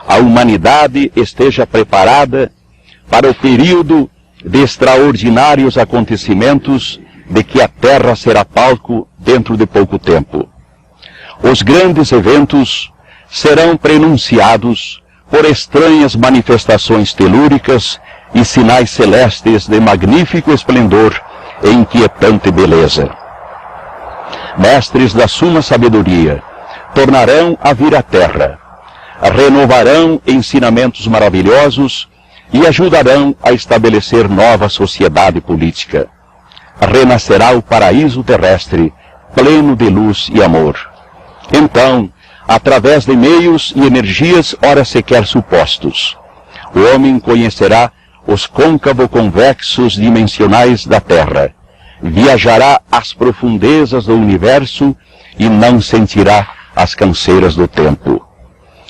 [SPEAKER 1] a humanidade esteja preparada para o período de extraordinários acontecimentos de que a Terra será palco dentro de pouco tempo. Os grandes eventos serão prenunciados por estranhas manifestações telúricas e sinais celestes de magnífico esplendor e inquietante beleza. Mestres da suma sabedoria tornarão a vir à Terra, renovarão ensinamentos maravilhosos e ajudarão a estabelecer nova sociedade política. Renascerá o paraíso terrestre, pleno de luz e amor. Então, através de meios e energias ora sequer supostos, o homem conhecerá os côncavo-convexos dimensionais da Terra, viajará às profundezas do universo e não sentirá as canseiras do tempo.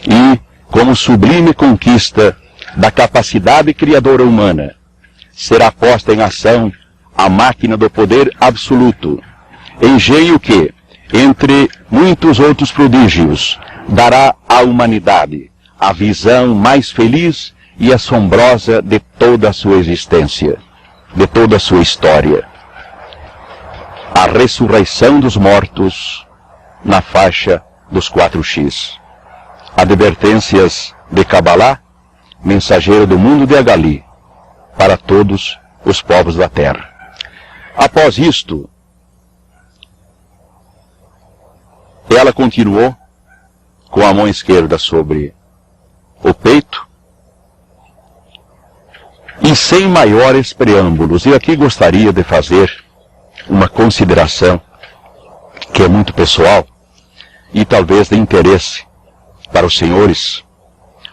[SPEAKER 1] E, como sublime conquista da capacidade criadora humana, será posta em ação a máquina do poder absoluto, engenho que, entre muitos outros prodígios, dará à humanidade a visão mais feliz e assombrosa de toda a sua existência, de toda a sua história. A ressurreição dos mortos na faixa dos 4x. Advertências de Kabbalah, mensageiro do mundo de Agali, para todos os povos da terra. Após isto, ela continuou com a mão esquerda sobre o peito e sem maiores preâmbulos. E aqui gostaria de fazer uma consideração que é muito pessoal e talvez de interesse para os senhores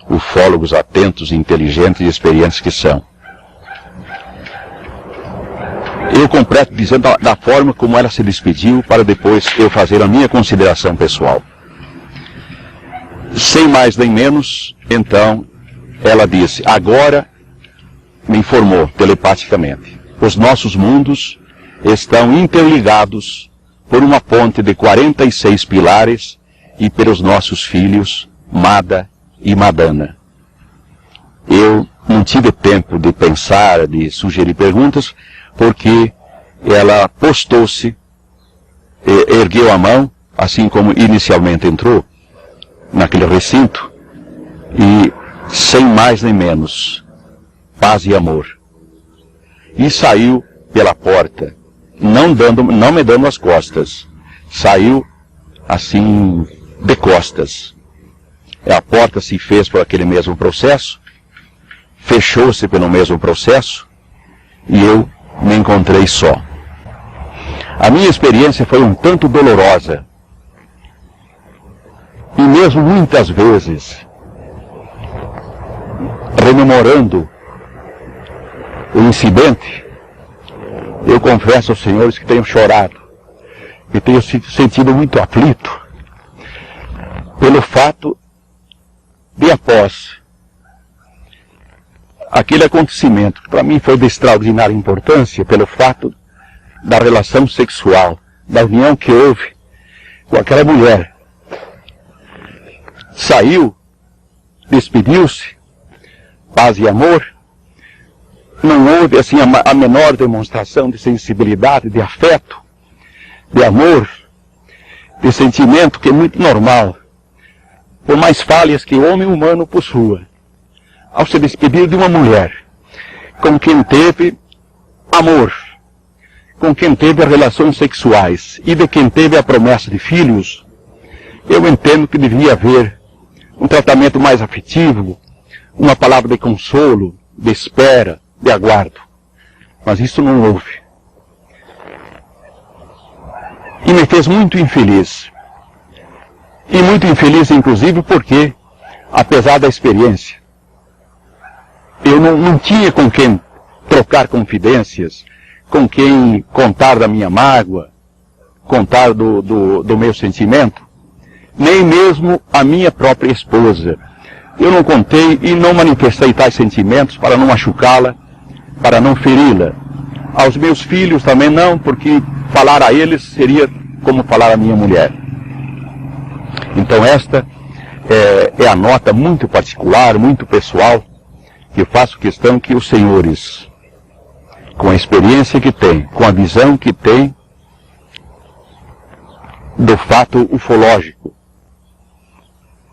[SPEAKER 1] ufólogos atentos, inteligentes e experientes que são. Eu completo dizendo da forma como ela se despediu, para depois eu fazer a minha consideração pessoal. Sem mais nem menos, então, ela disse, agora, me informou telepaticamente, os nossos mundos estão interligados por uma ponte de 46 pilares e pelos nossos filhos, Mada e Madana. Eu não tive tempo de pensar, de sugerir perguntas, porque ela postou-se, ergueu a mão, assim como inicialmente entrou naquele recinto, e sem mais nem menos, paz e amor. E saiu pela porta, não me dando as costas, saiu assim de costas. A porta se fez por aquele mesmo processo, fechou-se pelo mesmo processo, e eu me encontrei só. A minha experiência foi um tanto dolorosa. E mesmo muitas vezes, rememorando o incidente, eu confesso aos senhores que tenho chorado e tenho sentido muito aflito pelo fato de, após aquele acontecimento, que para mim foi de extraordinária importância, pelo fato da relação sexual, da união que houve com aquela mulher, saiu, despediu-se, paz e amor, não houve assim a menor demonstração de sensibilidade, de afeto, de amor, de sentimento, que é muito normal, por mais falhas que o homem humano possua, ao se despedir de uma mulher com quem teve amor, com quem teve relações sexuais e de quem teve a promessa de filhos, eu entendo que devia haver um tratamento mais afetivo, uma palavra de consolo, de espera, de aguardo. Mas isso não houve. E me fez muito infeliz. E muito infeliz, inclusive, porque, apesar da experiência, eu não tinha com quem trocar confidências, com quem contar da minha mágoa, contar do meu sentimento, nem mesmo a minha própria esposa. Eu não contei e não manifestei tais sentimentos para não machucá-la, para não feri-la. Aos meus filhos também não, porque falar a eles seria como falar a minha mulher. Então esta é a nota muito particular, muito pessoal, que faço questão que os senhores, com a experiência que têm, com a visão que têm do fato ufológico,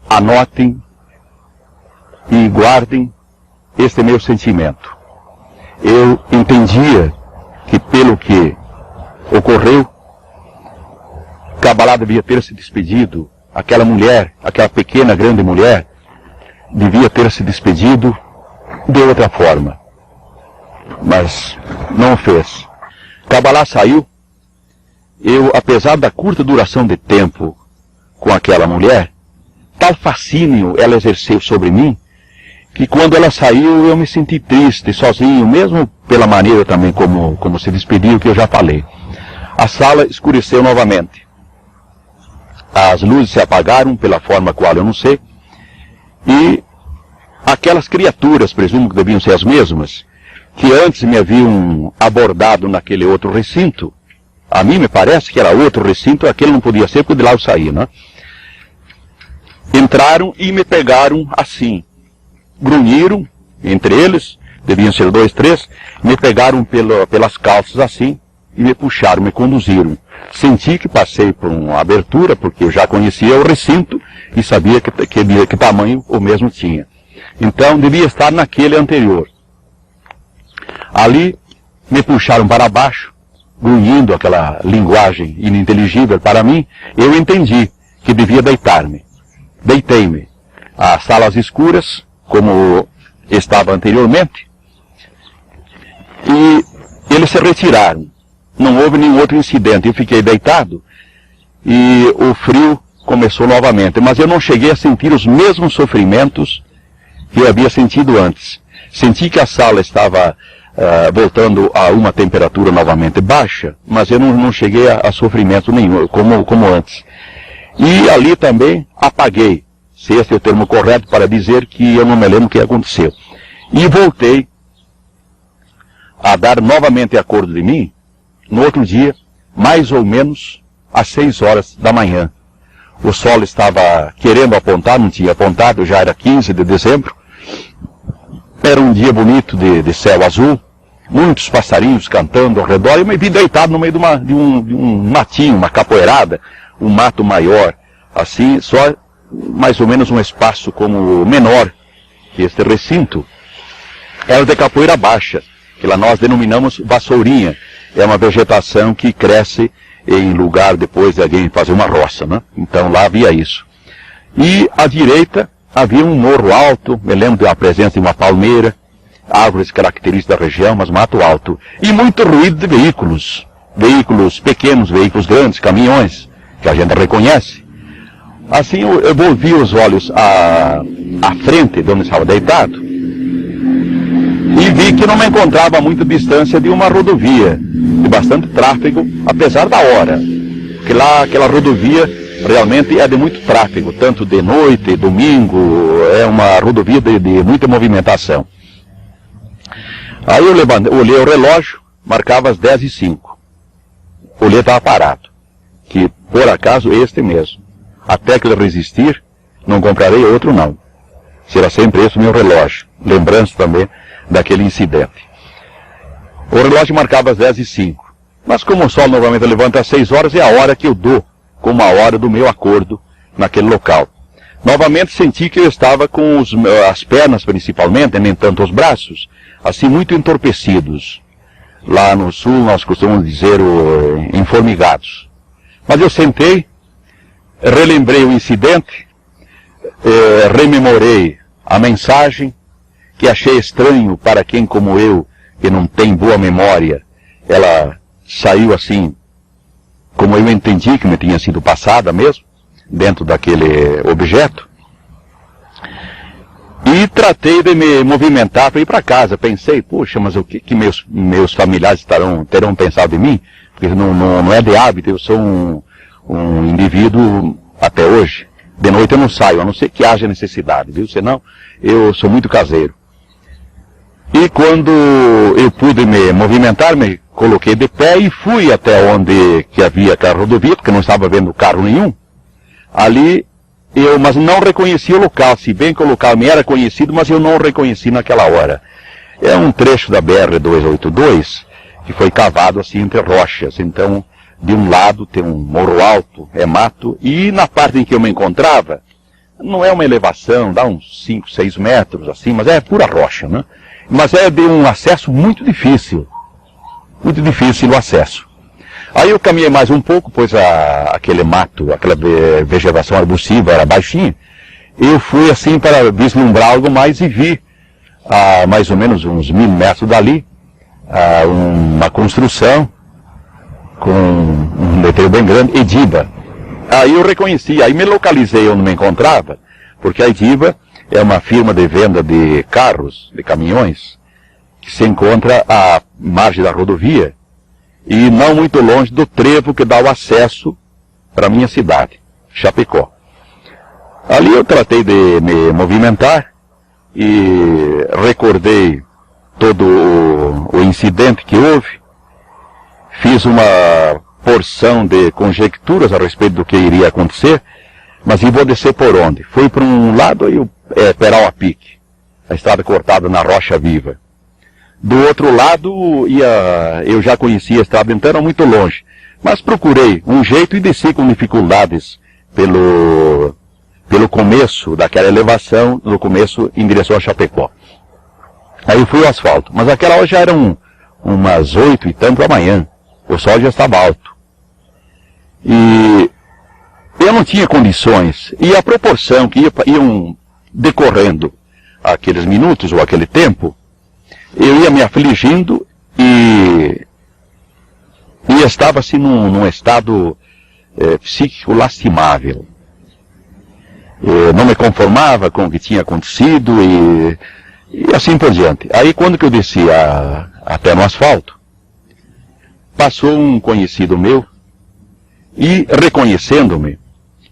[SPEAKER 1] anotem e guardem este meu sentimento. Eu entendia que pelo que ocorreu, Kabbalah devia ter se despedido, aquela mulher, aquela pequena, grande mulher, devia ter se despedido de outra forma. Mas não o fez. Kabbalah saiu. Eu, apesar da curta duração de tempo com aquela mulher, tal fascínio ela exerceu sobre mim, que quando ela saiu eu me senti triste, sozinho, mesmo pela maneira também como se despediu, que eu já falei. A sala escureceu novamente. As luzes se apagaram, pela forma qual eu não sei, e aquelas criaturas, presumo que deviam ser as mesmas, que antes me haviam abordado naquele outro recinto, a mim me parece que era outro recinto, aquele não podia ser, porque de lá eu saí, né? Entraram e me pegaram assim, grunhiram, entre eles, deviam ser 2, 3, me pegaram pelas calças assim, e me puxaram, me conduziram. Senti que passei por uma abertura, porque eu já conhecia o recinto, e sabia que tamanho o mesmo tinha. Então, devia estar naquele anterior. Ali, me puxaram para baixo, grunhindo aquela linguagem ininteligível para mim, eu entendi que devia deitar-me. Deitei-me. As salas escuras, como estava anteriormente, e eles se retiraram. Não houve nenhum outro incidente. Eu fiquei deitado e o frio começou novamente. Mas eu não cheguei a sentir os mesmos sofrimentos que eu havia sentido antes. Senti que a sala estava voltando a uma temperatura novamente baixa, mas eu não cheguei a sofrimento nenhum, como antes. E ali também apaguei, se esse é o termo correto para dizer que eu não me lembro o que aconteceu. E voltei a dar novamente acordo de mim, no outro dia, mais ou menos às 6 horas da manhã. O sol estava querendo apontar, não tinha apontado, já era 15 de dezembro. Era um dia bonito de céu azul, muitos passarinhos cantando ao redor, e eu me vi deitado no meio de um matinho, uma capoeirada, um mato maior, assim, só mais ou menos um espaço como menor que este recinto. Era de capoeira baixa, que lá nós denominamos vassourinha. É uma vegetação que cresce em lugar depois de alguém fazer uma roça, né? Então lá havia isso. E à direita havia um morro alto, me lembro da presença de uma palmeira, árvores características da região, mas mato alto. E muito ruído de veículos. Veículos pequenos, veículos grandes, caminhões, que a gente reconhece. Assim eu volvi os olhos à frente de onde estava deitado e vi que não me encontrava a muita distância de uma rodovia de bastante tráfego, apesar da hora. Porque lá aquela rodovia realmente é de muito tráfego, tanto de noite, domingo, é uma rodovia de muita movimentação. Aí eu olhei o relógio, marcava as 10h05. Olhei, estava parado. Que, por acaso, este mesmo. Até que ele resistir, não comprarei outro não. Será sempre esse o meu relógio. Lembrança também daquele incidente. O relógio marcava as 10h05. Mas como o sol normalmente levanta às 6 horas, é a hora que eu dou como a hora do meu acordo naquele local. Novamente senti que eu estava com as pernas principalmente, nem tanto os braços, assim muito entorpecidos. Lá no sul nós costumamos dizer enformigados. Mas eu sentei, relembrei o incidente, rememorei a mensagem, que achei estranho para quem como eu, que não tem boa memória, ela saiu assim, como eu entendi que me tinha sido passada mesmo, dentro daquele objeto. E tratei de me movimentar para ir para casa. Pensei, puxa, mas o que meus familiares terão pensado de mim? Porque não é de hábito, eu sou um indivíduo até hoje. De noite eu não saio, a não ser que haja necessidade, viu? Senão, eu sou muito caseiro. E quando eu pude me movimentar, me coloquei de pé e fui até onde que havia aquela rodovia, porque não estava vendo carro nenhum. Ali, mas não reconheci o local, se bem que o local me era conhecido, mas eu não o reconheci naquela hora. É um trecho da BR-282, que foi cavado assim entre rochas, então, de um lado tem um morro alto, é mato, e na parte em que eu me encontrava, não é uma elevação, dá uns 5, 6 metros, assim, mas é pura rocha, né? Mas é de um acesso muito difícil o acesso. Aí eu caminhei mais um pouco, pois aquele mato, aquela vegetação arbustiva era baixinha, eu fui assim para vislumbrar algo mais e vi, a mais ou menos uns 1000 metros dali, uma construção, com um letreiro bem grande, Ediba. Aí eu reconheci, aí me localizei onde me encontrava, porque a Ediba é uma firma de venda de carros, de caminhões, que se encontra à margem da rodovia, e não muito longe do trevo que dá o acesso para a minha cidade, Chapecó. Ali eu tratei de me movimentar, e recordei todo o incidente que houve, fiz uma porção de conjecturas a respeito do que iria acontecer, mas e vou descer por onde? Fui para um lado, aí Peral a pique, a estrada cortada na rocha viva. Do outro lado, eu já conhecia a estrada, então era muito longe, mas procurei um jeito e desci com dificuldades pelo começo daquela elevação, no começo em direção a Chapecó. Aí fui ao asfalto, mas aquela hora já eram umas 8 e tanto da manhã, o sol já estava alto. E eu não tinha condições, e a proporção que iam decorrendo aqueles minutos ou aquele tempo, eu ia me afligindo e estava assim num estado psíquico lastimável. Eu não me conformava com o que tinha acontecido e assim por diante. Aí quando que eu desci até no asfalto, passou um conhecido meu e reconhecendo-me,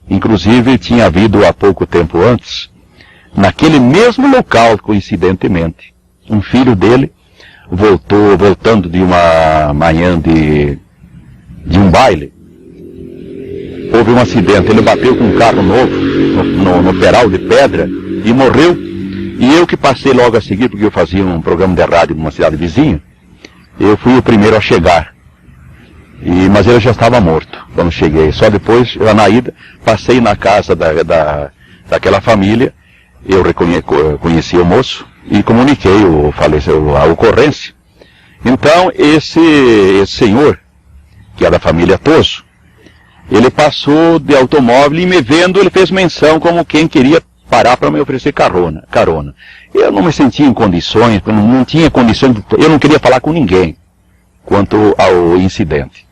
[SPEAKER 1] inclusive tinha havido há pouco tempo antes, naquele mesmo local, coincidentemente, um filho dele voltando de uma manhã de um baile. Houve um acidente, ele bateu com um carro novo no peral de pedra e morreu. E eu que passei logo a seguir, porque eu fazia um programa de rádio numa cidade vizinha, eu fui o primeiro a chegar. Mas ele já estava morto quando cheguei. Só depois, eu na ida, passei na casa daquela família, eu conheci o moço e comuniquei a ocorrência. Então, esse senhor, que é da família Toso, ele passou de automóvel e me vendo, ele fez menção como quem queria parar para me oferecer carona. Eu não me sentia em condições, eu não tinha condições, eu não queria falar com ninguém quanto ao incidente.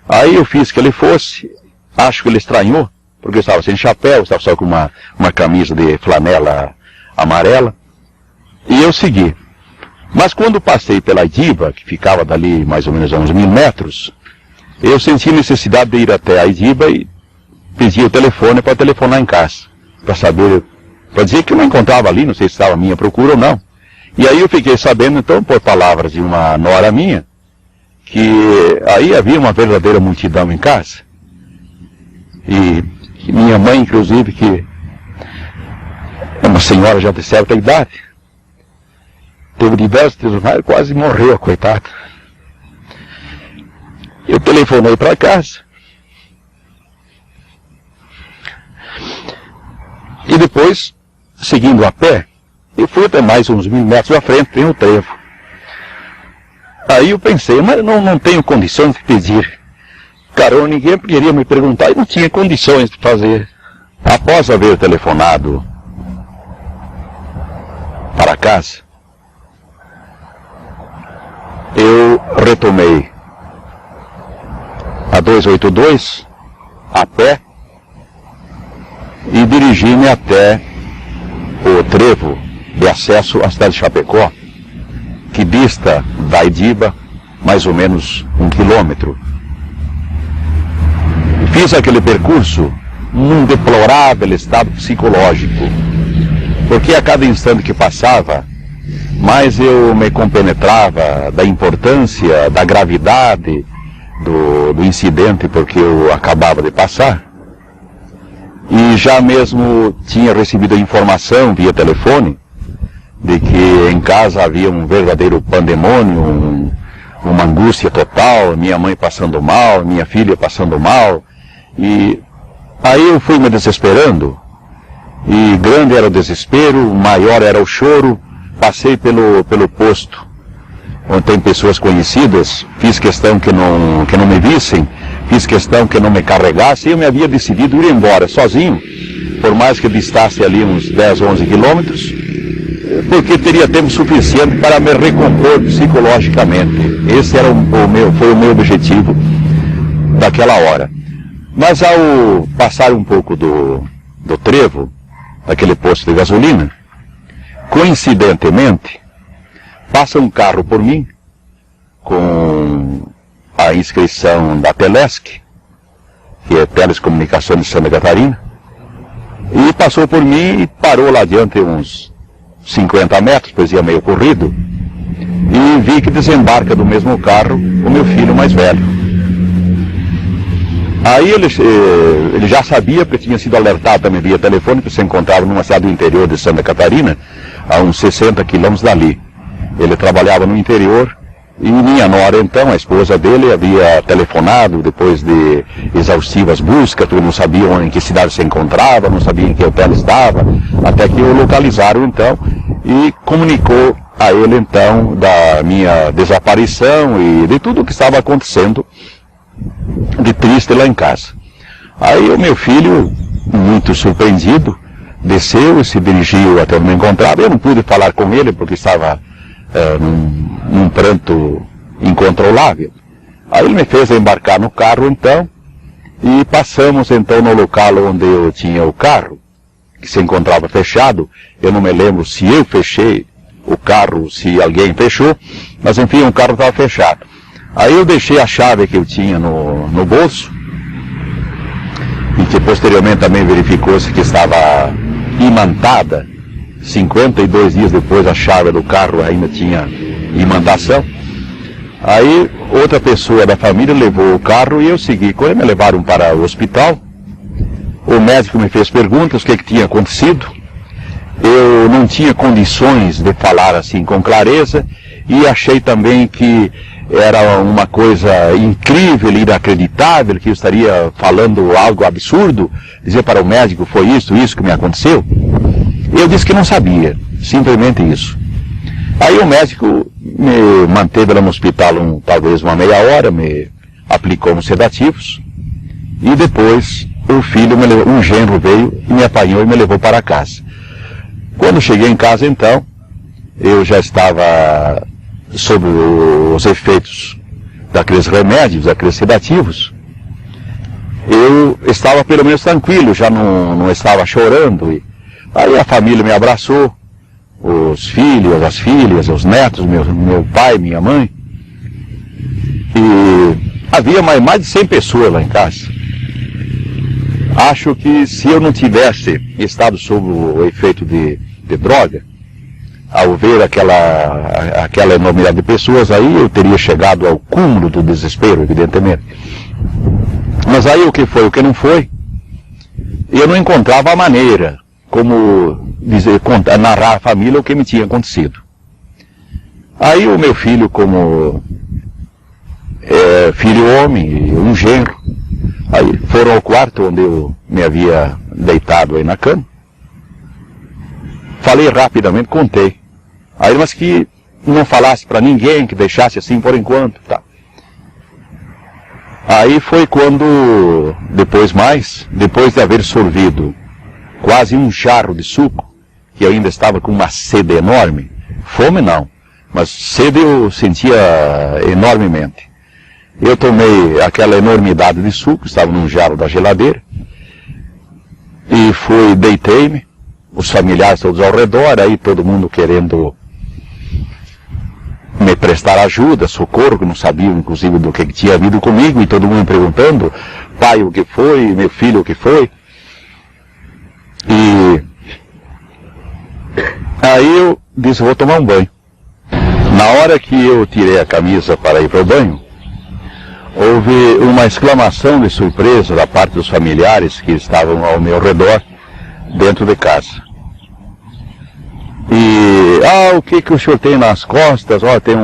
[SPEAKER 1] Aí eu fiz que ele fosse, acho que ele estranhou, porque eu estava sem chapéu, estava só com uma camisa de flanela amarela, e eu segui. Mas quando passei pela Ediba, que ficava dali mais ou menos a uns 1000 metros, eu senti necessidade de ir até a Ediba e pedi o telefone para telefonar em casa, para saber, para dizer que eu não encontrava ali, não sei se estava a minha procura ou não. E aí eu fiquei sabendo, então, por palavras de uma nora minha, que aí havia uma verdadeira multidão em casa. E minha mãe, inclusive, que é uma senhora já de certa idade, teve diversos desmaios, quase morreu, coitada. Eu telefonei para casa. E depois, seguindo a pé, eu fui até mais uns 1000 metros à frente, tem o trevo. Aí eu pensei, mas não tenho condições de pedir carona, ninguém queria me perguntar, e não tinha condições de fazer. Após haver telefonado para casa, eu retomei a 282 a pé e dirigi-me até o trevo de acesso à cidade de Chapecó, que dista da Idiba mais ou menos 1 quilômetro. Fiz aquele percurso num deplorável estado psicológico, porque a cada instante que passava, mais eu me compenetrava da importância, da gravidade do incidente porque eu acabava de passar. E já mesmo tinha recebido a informação via telefone de que em casa havia um verdadeiro pandemônio, uma angústia total, minha mãe passando mal, minha filha passando mal. E aí eu fui me desesperando, e grande era o desespero, maior era o choro. Passei pelo posto onde tem pessoas conhecidas, fiz questão que não me vissem, fiz questão que não me carregassem, e eu me havia decidido ir embora sozinho, por mais que distasse ali uns 10, 11 quilômetros, porque teria tempo suficiente para me recompor psicologicamente. Esse era foi o meu objetivo daquela hora. Mas ao passar um pouco do trevo, daquele posto de gasolina, coincidentemente, passa um carro por mim, com a inscrição da Telesc, que é Telecomunicações de Santa Catarina, e passou por mim e parou lá adiante uns 50 metros, pois ia meio corrido, e vi que desembarca do mesmo carro o meu filho mais velho. Aí ele já sabia, porque tinha sido alertado também via telefone, que se encontrava numa cidade do interior de Santa Catarina, a uns 60 quilômetros dali. Ele trabalhava no interior, e minha nora, então, a esposa dele, havia telefonado depois de exaustivas buscas, porque não sabiam em que cidade se encontrava, não sabiam em que hotel estava, até que o localizaram, então, e comunicou a ele, então, da minha desaparição e de tudo o que estava acontecendo de triste lá em casa. Aí o meu filho, muito surpreendido, desceu e se dirigiu até onde me encontrava. Eu não pude falar com ele porque estava num pranto incontrolável. Aí ele me fez embarcar no carro, então, e passamos então no local onde eu tinha o carro, que se encontrava fechado. Eu não me lembro se eu fechei o carro, se alguém fechou, mas enfim, o carro estava fechado. Aí eu deixei a chave que eu tinha no bolso, e que posteriormente também verificou-se que estava imantada. 52 dias depois a chave do carro ainda tinha imantação. Aí outra pessoa da família levou o carro e eu segui. Quando me levaram para o hospital, o médico me fez perguntas, o que tinha acontecido. Eu não tinha condições de falar assim com clareza, e achei também que era uma coisa incrível, inacreditável, que eu estaria falando algo absurdo, dizer para o médico, foi isso que me aconteceu. Eu disse que não sabia, simplesmente isso. Aí o médico me manteve lá no hospital talvez uma meia hora, me aplicou uns sedativos, e depois o filho, um genro veio e me apanhou e me levou para casa. Quando cheguei em casa, então, eu já estava sob os efeitos daqueles remédios, daqueles sedativos. Eu estava pelo menos tranquilo, já não estava chorando. Aí a família me abraçou, os filhos, as filhas, os netos, meu pai, minha mãe. E havia mais de 100 pessoas lá em casa. Acho que se eu não tivesse estado sob o efeito de droga, ao ver aquela enormidade de pessoas, aí eu teria chegado ao cúmulo do desespero, evidentemente. Mas aí o que foi, o que não foi, eu não encontrava a maneira como narrar à família o que me tinha acontecido. Aí o meu filho, como filho homem, um genro, aí foram ao quarto onde eu me havia deitado aí na cama. Falei rapidamente, contei. Aí, mas que não falasse para ninguém, que deixasse assim por enquanto, tá. Aí foi quando, depois de haver sorvido quase um jarro de suco, que eu ainda estava com uma sede enorme, fome não, mas sede eu sentia enormemente. Eu tomei aquela enormidade de suco, estava num jarro da geladeira, E deitei-me, os familiares todos ao redor, aí todo mundo querendo me prestar ajuda, socorro, que não sabiam inclusive do que tinha havido comigo, e todo mundo me perguntando, pai, o que foi, meu filho, o que foi. E aí eu disse, vou tomar um banho. Na hora que eu tirei a camisa para ir para o banho, houve uma exclamação de surpresa da parte dos familiares que estavam ao meu redor, dentro de casa. E, o que o senhor tem nas costas? Tem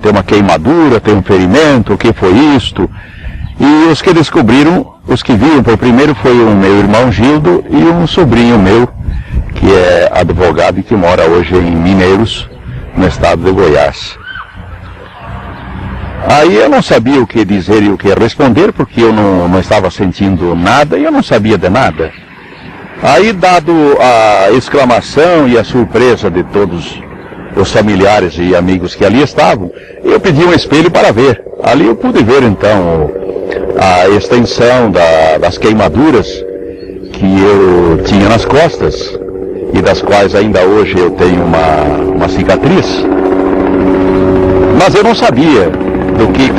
[SPEAKER 1] uma queimadura, tem um ferimento, o que foi isto? E os que descobriram, os que viram por primeiro, foi o meu irmão Gildo e um sobrinho meu, que é advogado e que mora hoje em Mineiros, no estado de Goiás. Aí eu não sabia o que dizer e o que responder, porque eu não estava sentindo nada e eu não sabia de nada. Aí, dado a exclamação e a surpresa de todos os familiares e amigos que ali estavam, eu pedi um espelho para ver. Ali eu pude ver então a extensão das queimaduras que eu tinha nas costas, e das quais ainda hoje eu tenho uma cicatriz. Mas eu não sabia do que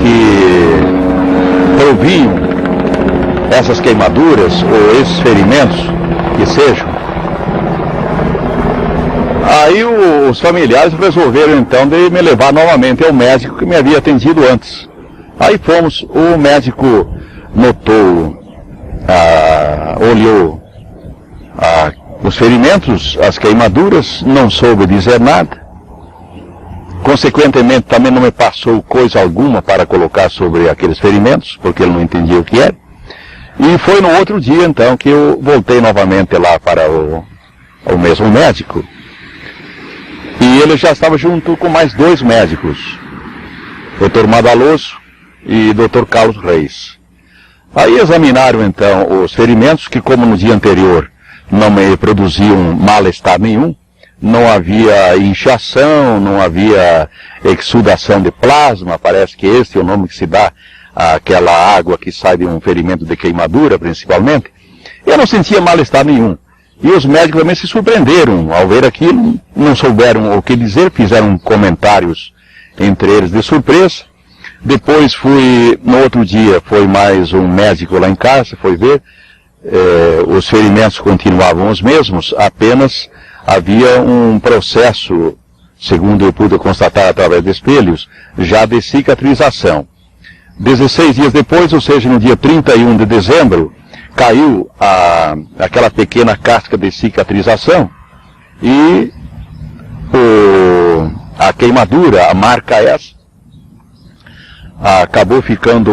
[SPEAKER 1] provinham essas queimaduras ou esses ferimentos que sejam. Aí os familiares resolveram então de me levar novamente ao médico que me havia atendido antes. Aí fomos, o médico notou, olhou os ferimentos, as queimaduras, não soube dizer nada. Consequentemente também não me passou coisa alguma para colocar sobre aqueles ferimentos, porque ele não entendia o que era. E foi no outro dia então que eu voltei novamente lá para o mesmo médico. E ele já estava junto com mais 2 médicos, Dr. Madaloso e Dr. Carlos Reis. Aí examinaram então os ferimentos, que como no dia anterior não me produziam mal-estar nenhum, não havia inchação, não havia exudação de plasma, parece que esse é o nome que se dá àquela água que sai de um ferimento de queimadura, principalmente. Eu não sentia mal-estar nenhum. E os médicos também se surpreenderam ao ver aquilo, não souberam o que dizer, fizeram comentários entre eles de surpresa. Depois no outro dia, foi mais um médico lá em casa, foi ver, os ferimentos continuavam os mesmos, apenas havia um processo, segundo eu pude constatar através de espelhos, já de cicatrização. 16 dias depois, ou seja, no dia 31 de dezembro, caiu aquela pequena casca de cicatrização e a queimadura, a marca essa, acabou ficando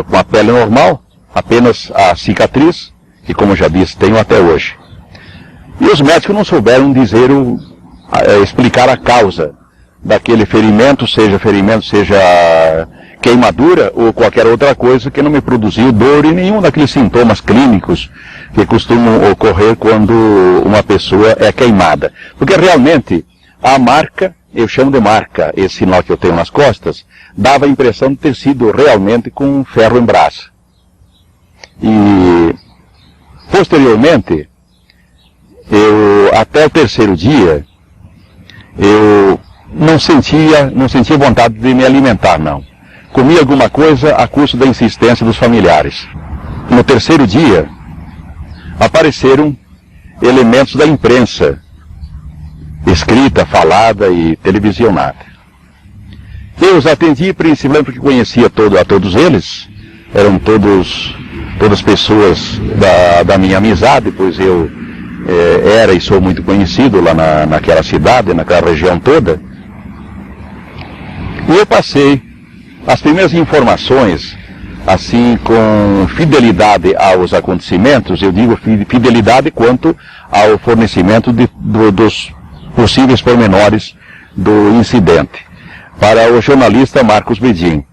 [SPEAKER 1] com a pele normal, apenas a cicatriz, que como já disse, tenho até hoje. E os médicos não souberam explicar a causa daquele ferimento, seja queimadura ou qualquer outra coisa que não me produziu dor e nenhum daqueles sintomas clínicos que costumam ocorrer quando uma pessoa é queimada. Porque realmente a marca, eu chamo de marca, esse sinal que eu tenho nas costas, dava a impressão de ter sido realmente com ferro em brasa. E posteriormente, até o terceiro dia, eu não sentia vontade de me alimentar, não. Comia alguma coisa a custo da insistência dos familiares. No terceiro dia, apareceram elementos da imprensa, escrita, falada e televisionada. Eu os atendi principalmente porque conhecia a todos eles, eram todas pessoas da minha amizade, pois eu era e sou muito conhecido lá naquela cidade, naquela região toda. E eu passei as primeiras informações, assim, com fidelidade aos acontecimentos, eu digo fidelidade quanto ao fornecimento dos possíveis pormenores do incidente, para o jornalista Marcos Bedin.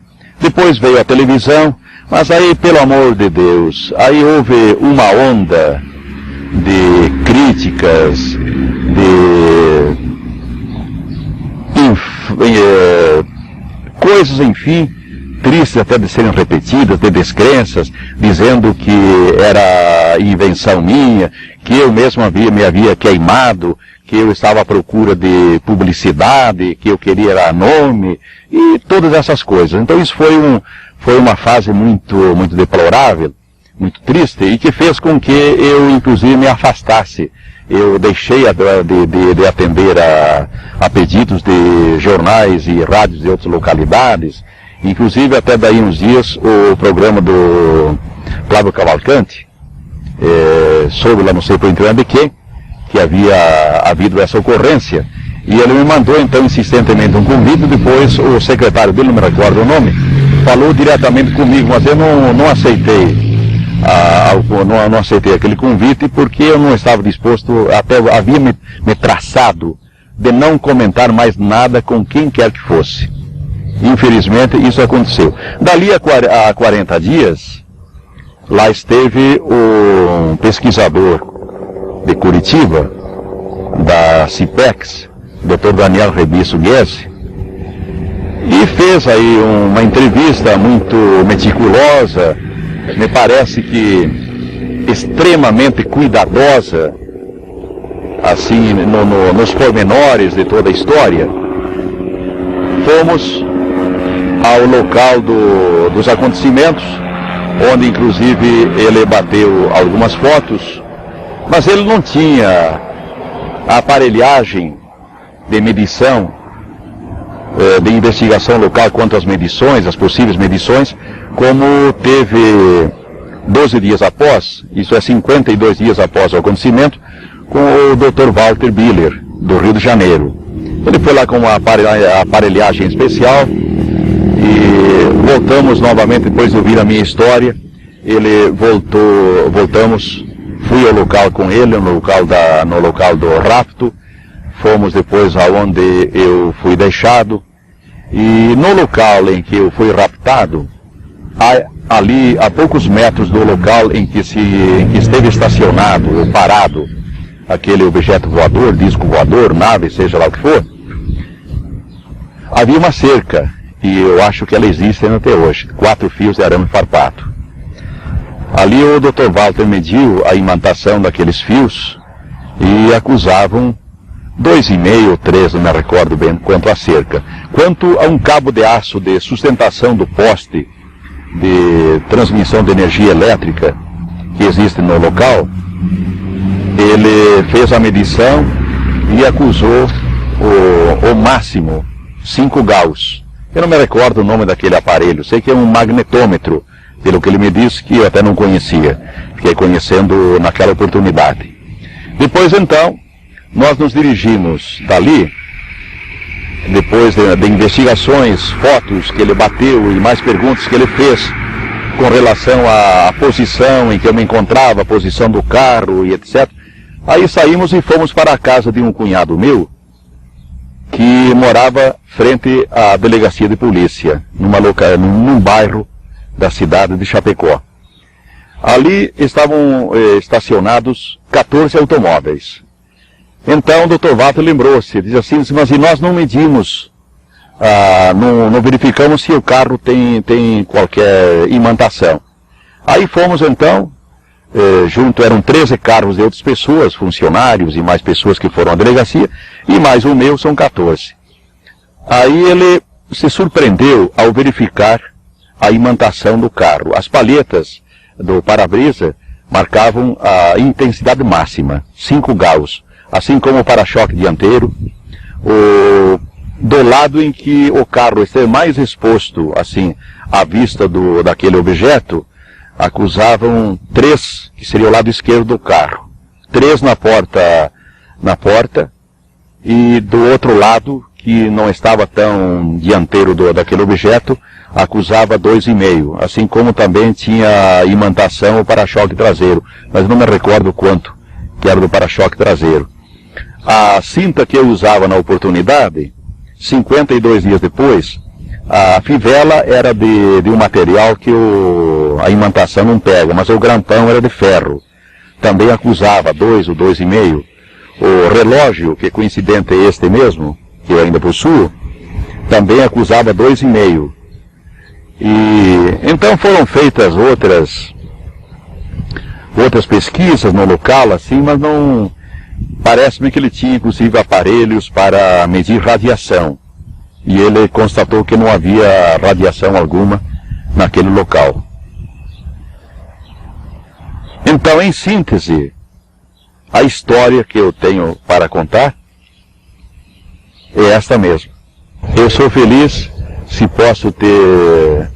[SPEAKER 1] Depois veio a televisão, mas aí, pelo amor de Deus, aí houve uma onda de críticas, coisas, enfim, tristes até de serem repetidas, de descrenças, dizendo que era era invenção minha, que eu mesmo me havia queimado, que eu estava à procura de publicidade, que eu queria nome, e todas essas coisas. Então isso foi uma fase muito deplorável, muito triste, e que fez com que eu, inclusive, me afastasse. Eu deixei de atender a pedidos de jornais e rádios de outras localidades. Inclusive, até daí uns dias, o programa do Flávio Cavalcante, soube lá, não sei por intermédio de quem, que havia havido essa ocorrência. E ele me mandou, então, insistentemente um convite. Depois, o secretário dele, não me recordo o nome, falou diretamente comigo, mas eu não aceitei. Não aceitei aquele convite porque eu não estava disposto, até havia me traçado de não comentar mais nada com quem quer que fosse. Infelizmente isso aconteceu. Dali a 40 dias, lá esteve um pesquisador de Curitiba, da CIPEX, Dr. Daniel Rebisso Guese, e fez aí uma entrevista muito meticulosa, me parece que extremamente cuidadosa, assim, nos pormenores de toda a história. Fomos ao local dos acontecimentos, onde inclusive ele bateu algumas fotos, mas ele não tinha a aparelhagem de medição, de investigação local quanto às medições, as possíveis medições, como teve 12 dias após, isso é 52 dias após o acontecimento, com o Dr. Walter Biller, do Rio de Janeiro. Ele foi lá com uma aparelhagem especial e voltamos novamente, depois de ouvir a minha história, ele voltamos, fui ao local com ele, no local do rapto, fomos depois aonde eu fui deixado, e no local em que eu fui raptado, ali a poucos metros do local em que esteve estacionado ou parado aquele objeto voador, disco voador, nave, seja lá o que for, havia uma cerca, e eu acho que ela existe ainda até hoje, 4 fios de arame farpado. Ali o Dr. Walter mediu a imantação daqueles fios e acusavam 2,5 ou 3, não me recordo bem, quanto à cerca. Quanto a um cabo de aço de sustentação do poste de transmissão de energia elétrica que existe no local, ele fez a medição e acusou o máximo 5 Gauss. Eu não me recordo o nome daquele aparelho, sei que é um magnetômetro, pelo que ele me disse, que eu até não conhecia, fiquei conhecendo naquela oportunidade. Depois então, nós nos dirigimos dali, depois de investigações, fotos que ele bateu e mais perguntas que ele fez com relação à posição em que eu me encontrava, a posição do carro e etc. Aí saímos e fomos para a casa de um cunhado meu, que morava frente à delegacia de polícia, num bairro da cidade de Chapecó. Ali estavam estacionados 14 automóveis. Então o Dr. Walter lembrou-se, diz assim, mas e nós não medimos, não verificamos se o carro tem qualquer imantação. Aí fomos então, eram 13 carros de outras pessoas, funcionários e mais pessoas que foram à delegacia, e mais o meu são 14. Aí ele se surpreendeu ao verificar a imantação do carro. As palhetas do para-brisa marcavam a intensidade máxima, 5 Gauss, assim como o para-choque dianteiro. Do lado em que o carro esteve mais exposto, assim, à vista daquele objeto, acusavam 3, que seria o lado esquerdo do carro. 3 na porta, e do outro lado, que não estava tão dianteiro daquele objeto, acusava 2,5, assim como também tinha imantação o para-choque traseiro, mas não me recordo quanto que era do para-choque traseiro. A cinta que eu usava na oportunidade, 52 dias depois, a fivela era de um material que a imantação não pega, mas o grampão era de ferro. Também acusava 2 ou 2,5. O relógio, que coincidente é este mesmo, que eu ainda possuo, também acusava 2,5. outras pesquisas no local, assim, mas não... Parece-me que ele tinha, inclusive, aparelhos para medir radiação. E ele constatou que não havia radiação alguma naquele local. Então, em síntese, a história que eu tenho para contar é esta mesmo. Eu sou feliz se posso ter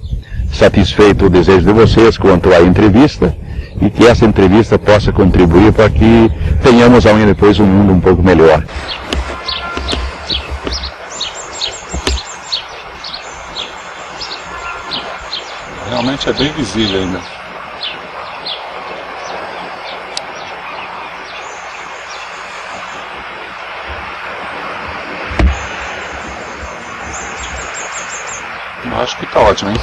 [SPEAKER 1] satisfeito o desejo de vocês quanto à entrevista, e que essa entrevista possa contribuir para que tenhamos amanhã depois um mundo um pouco melhor.
[SPEAKER 3] Realmente é bem visível ainda. Eu acho que tá ótimo, hein?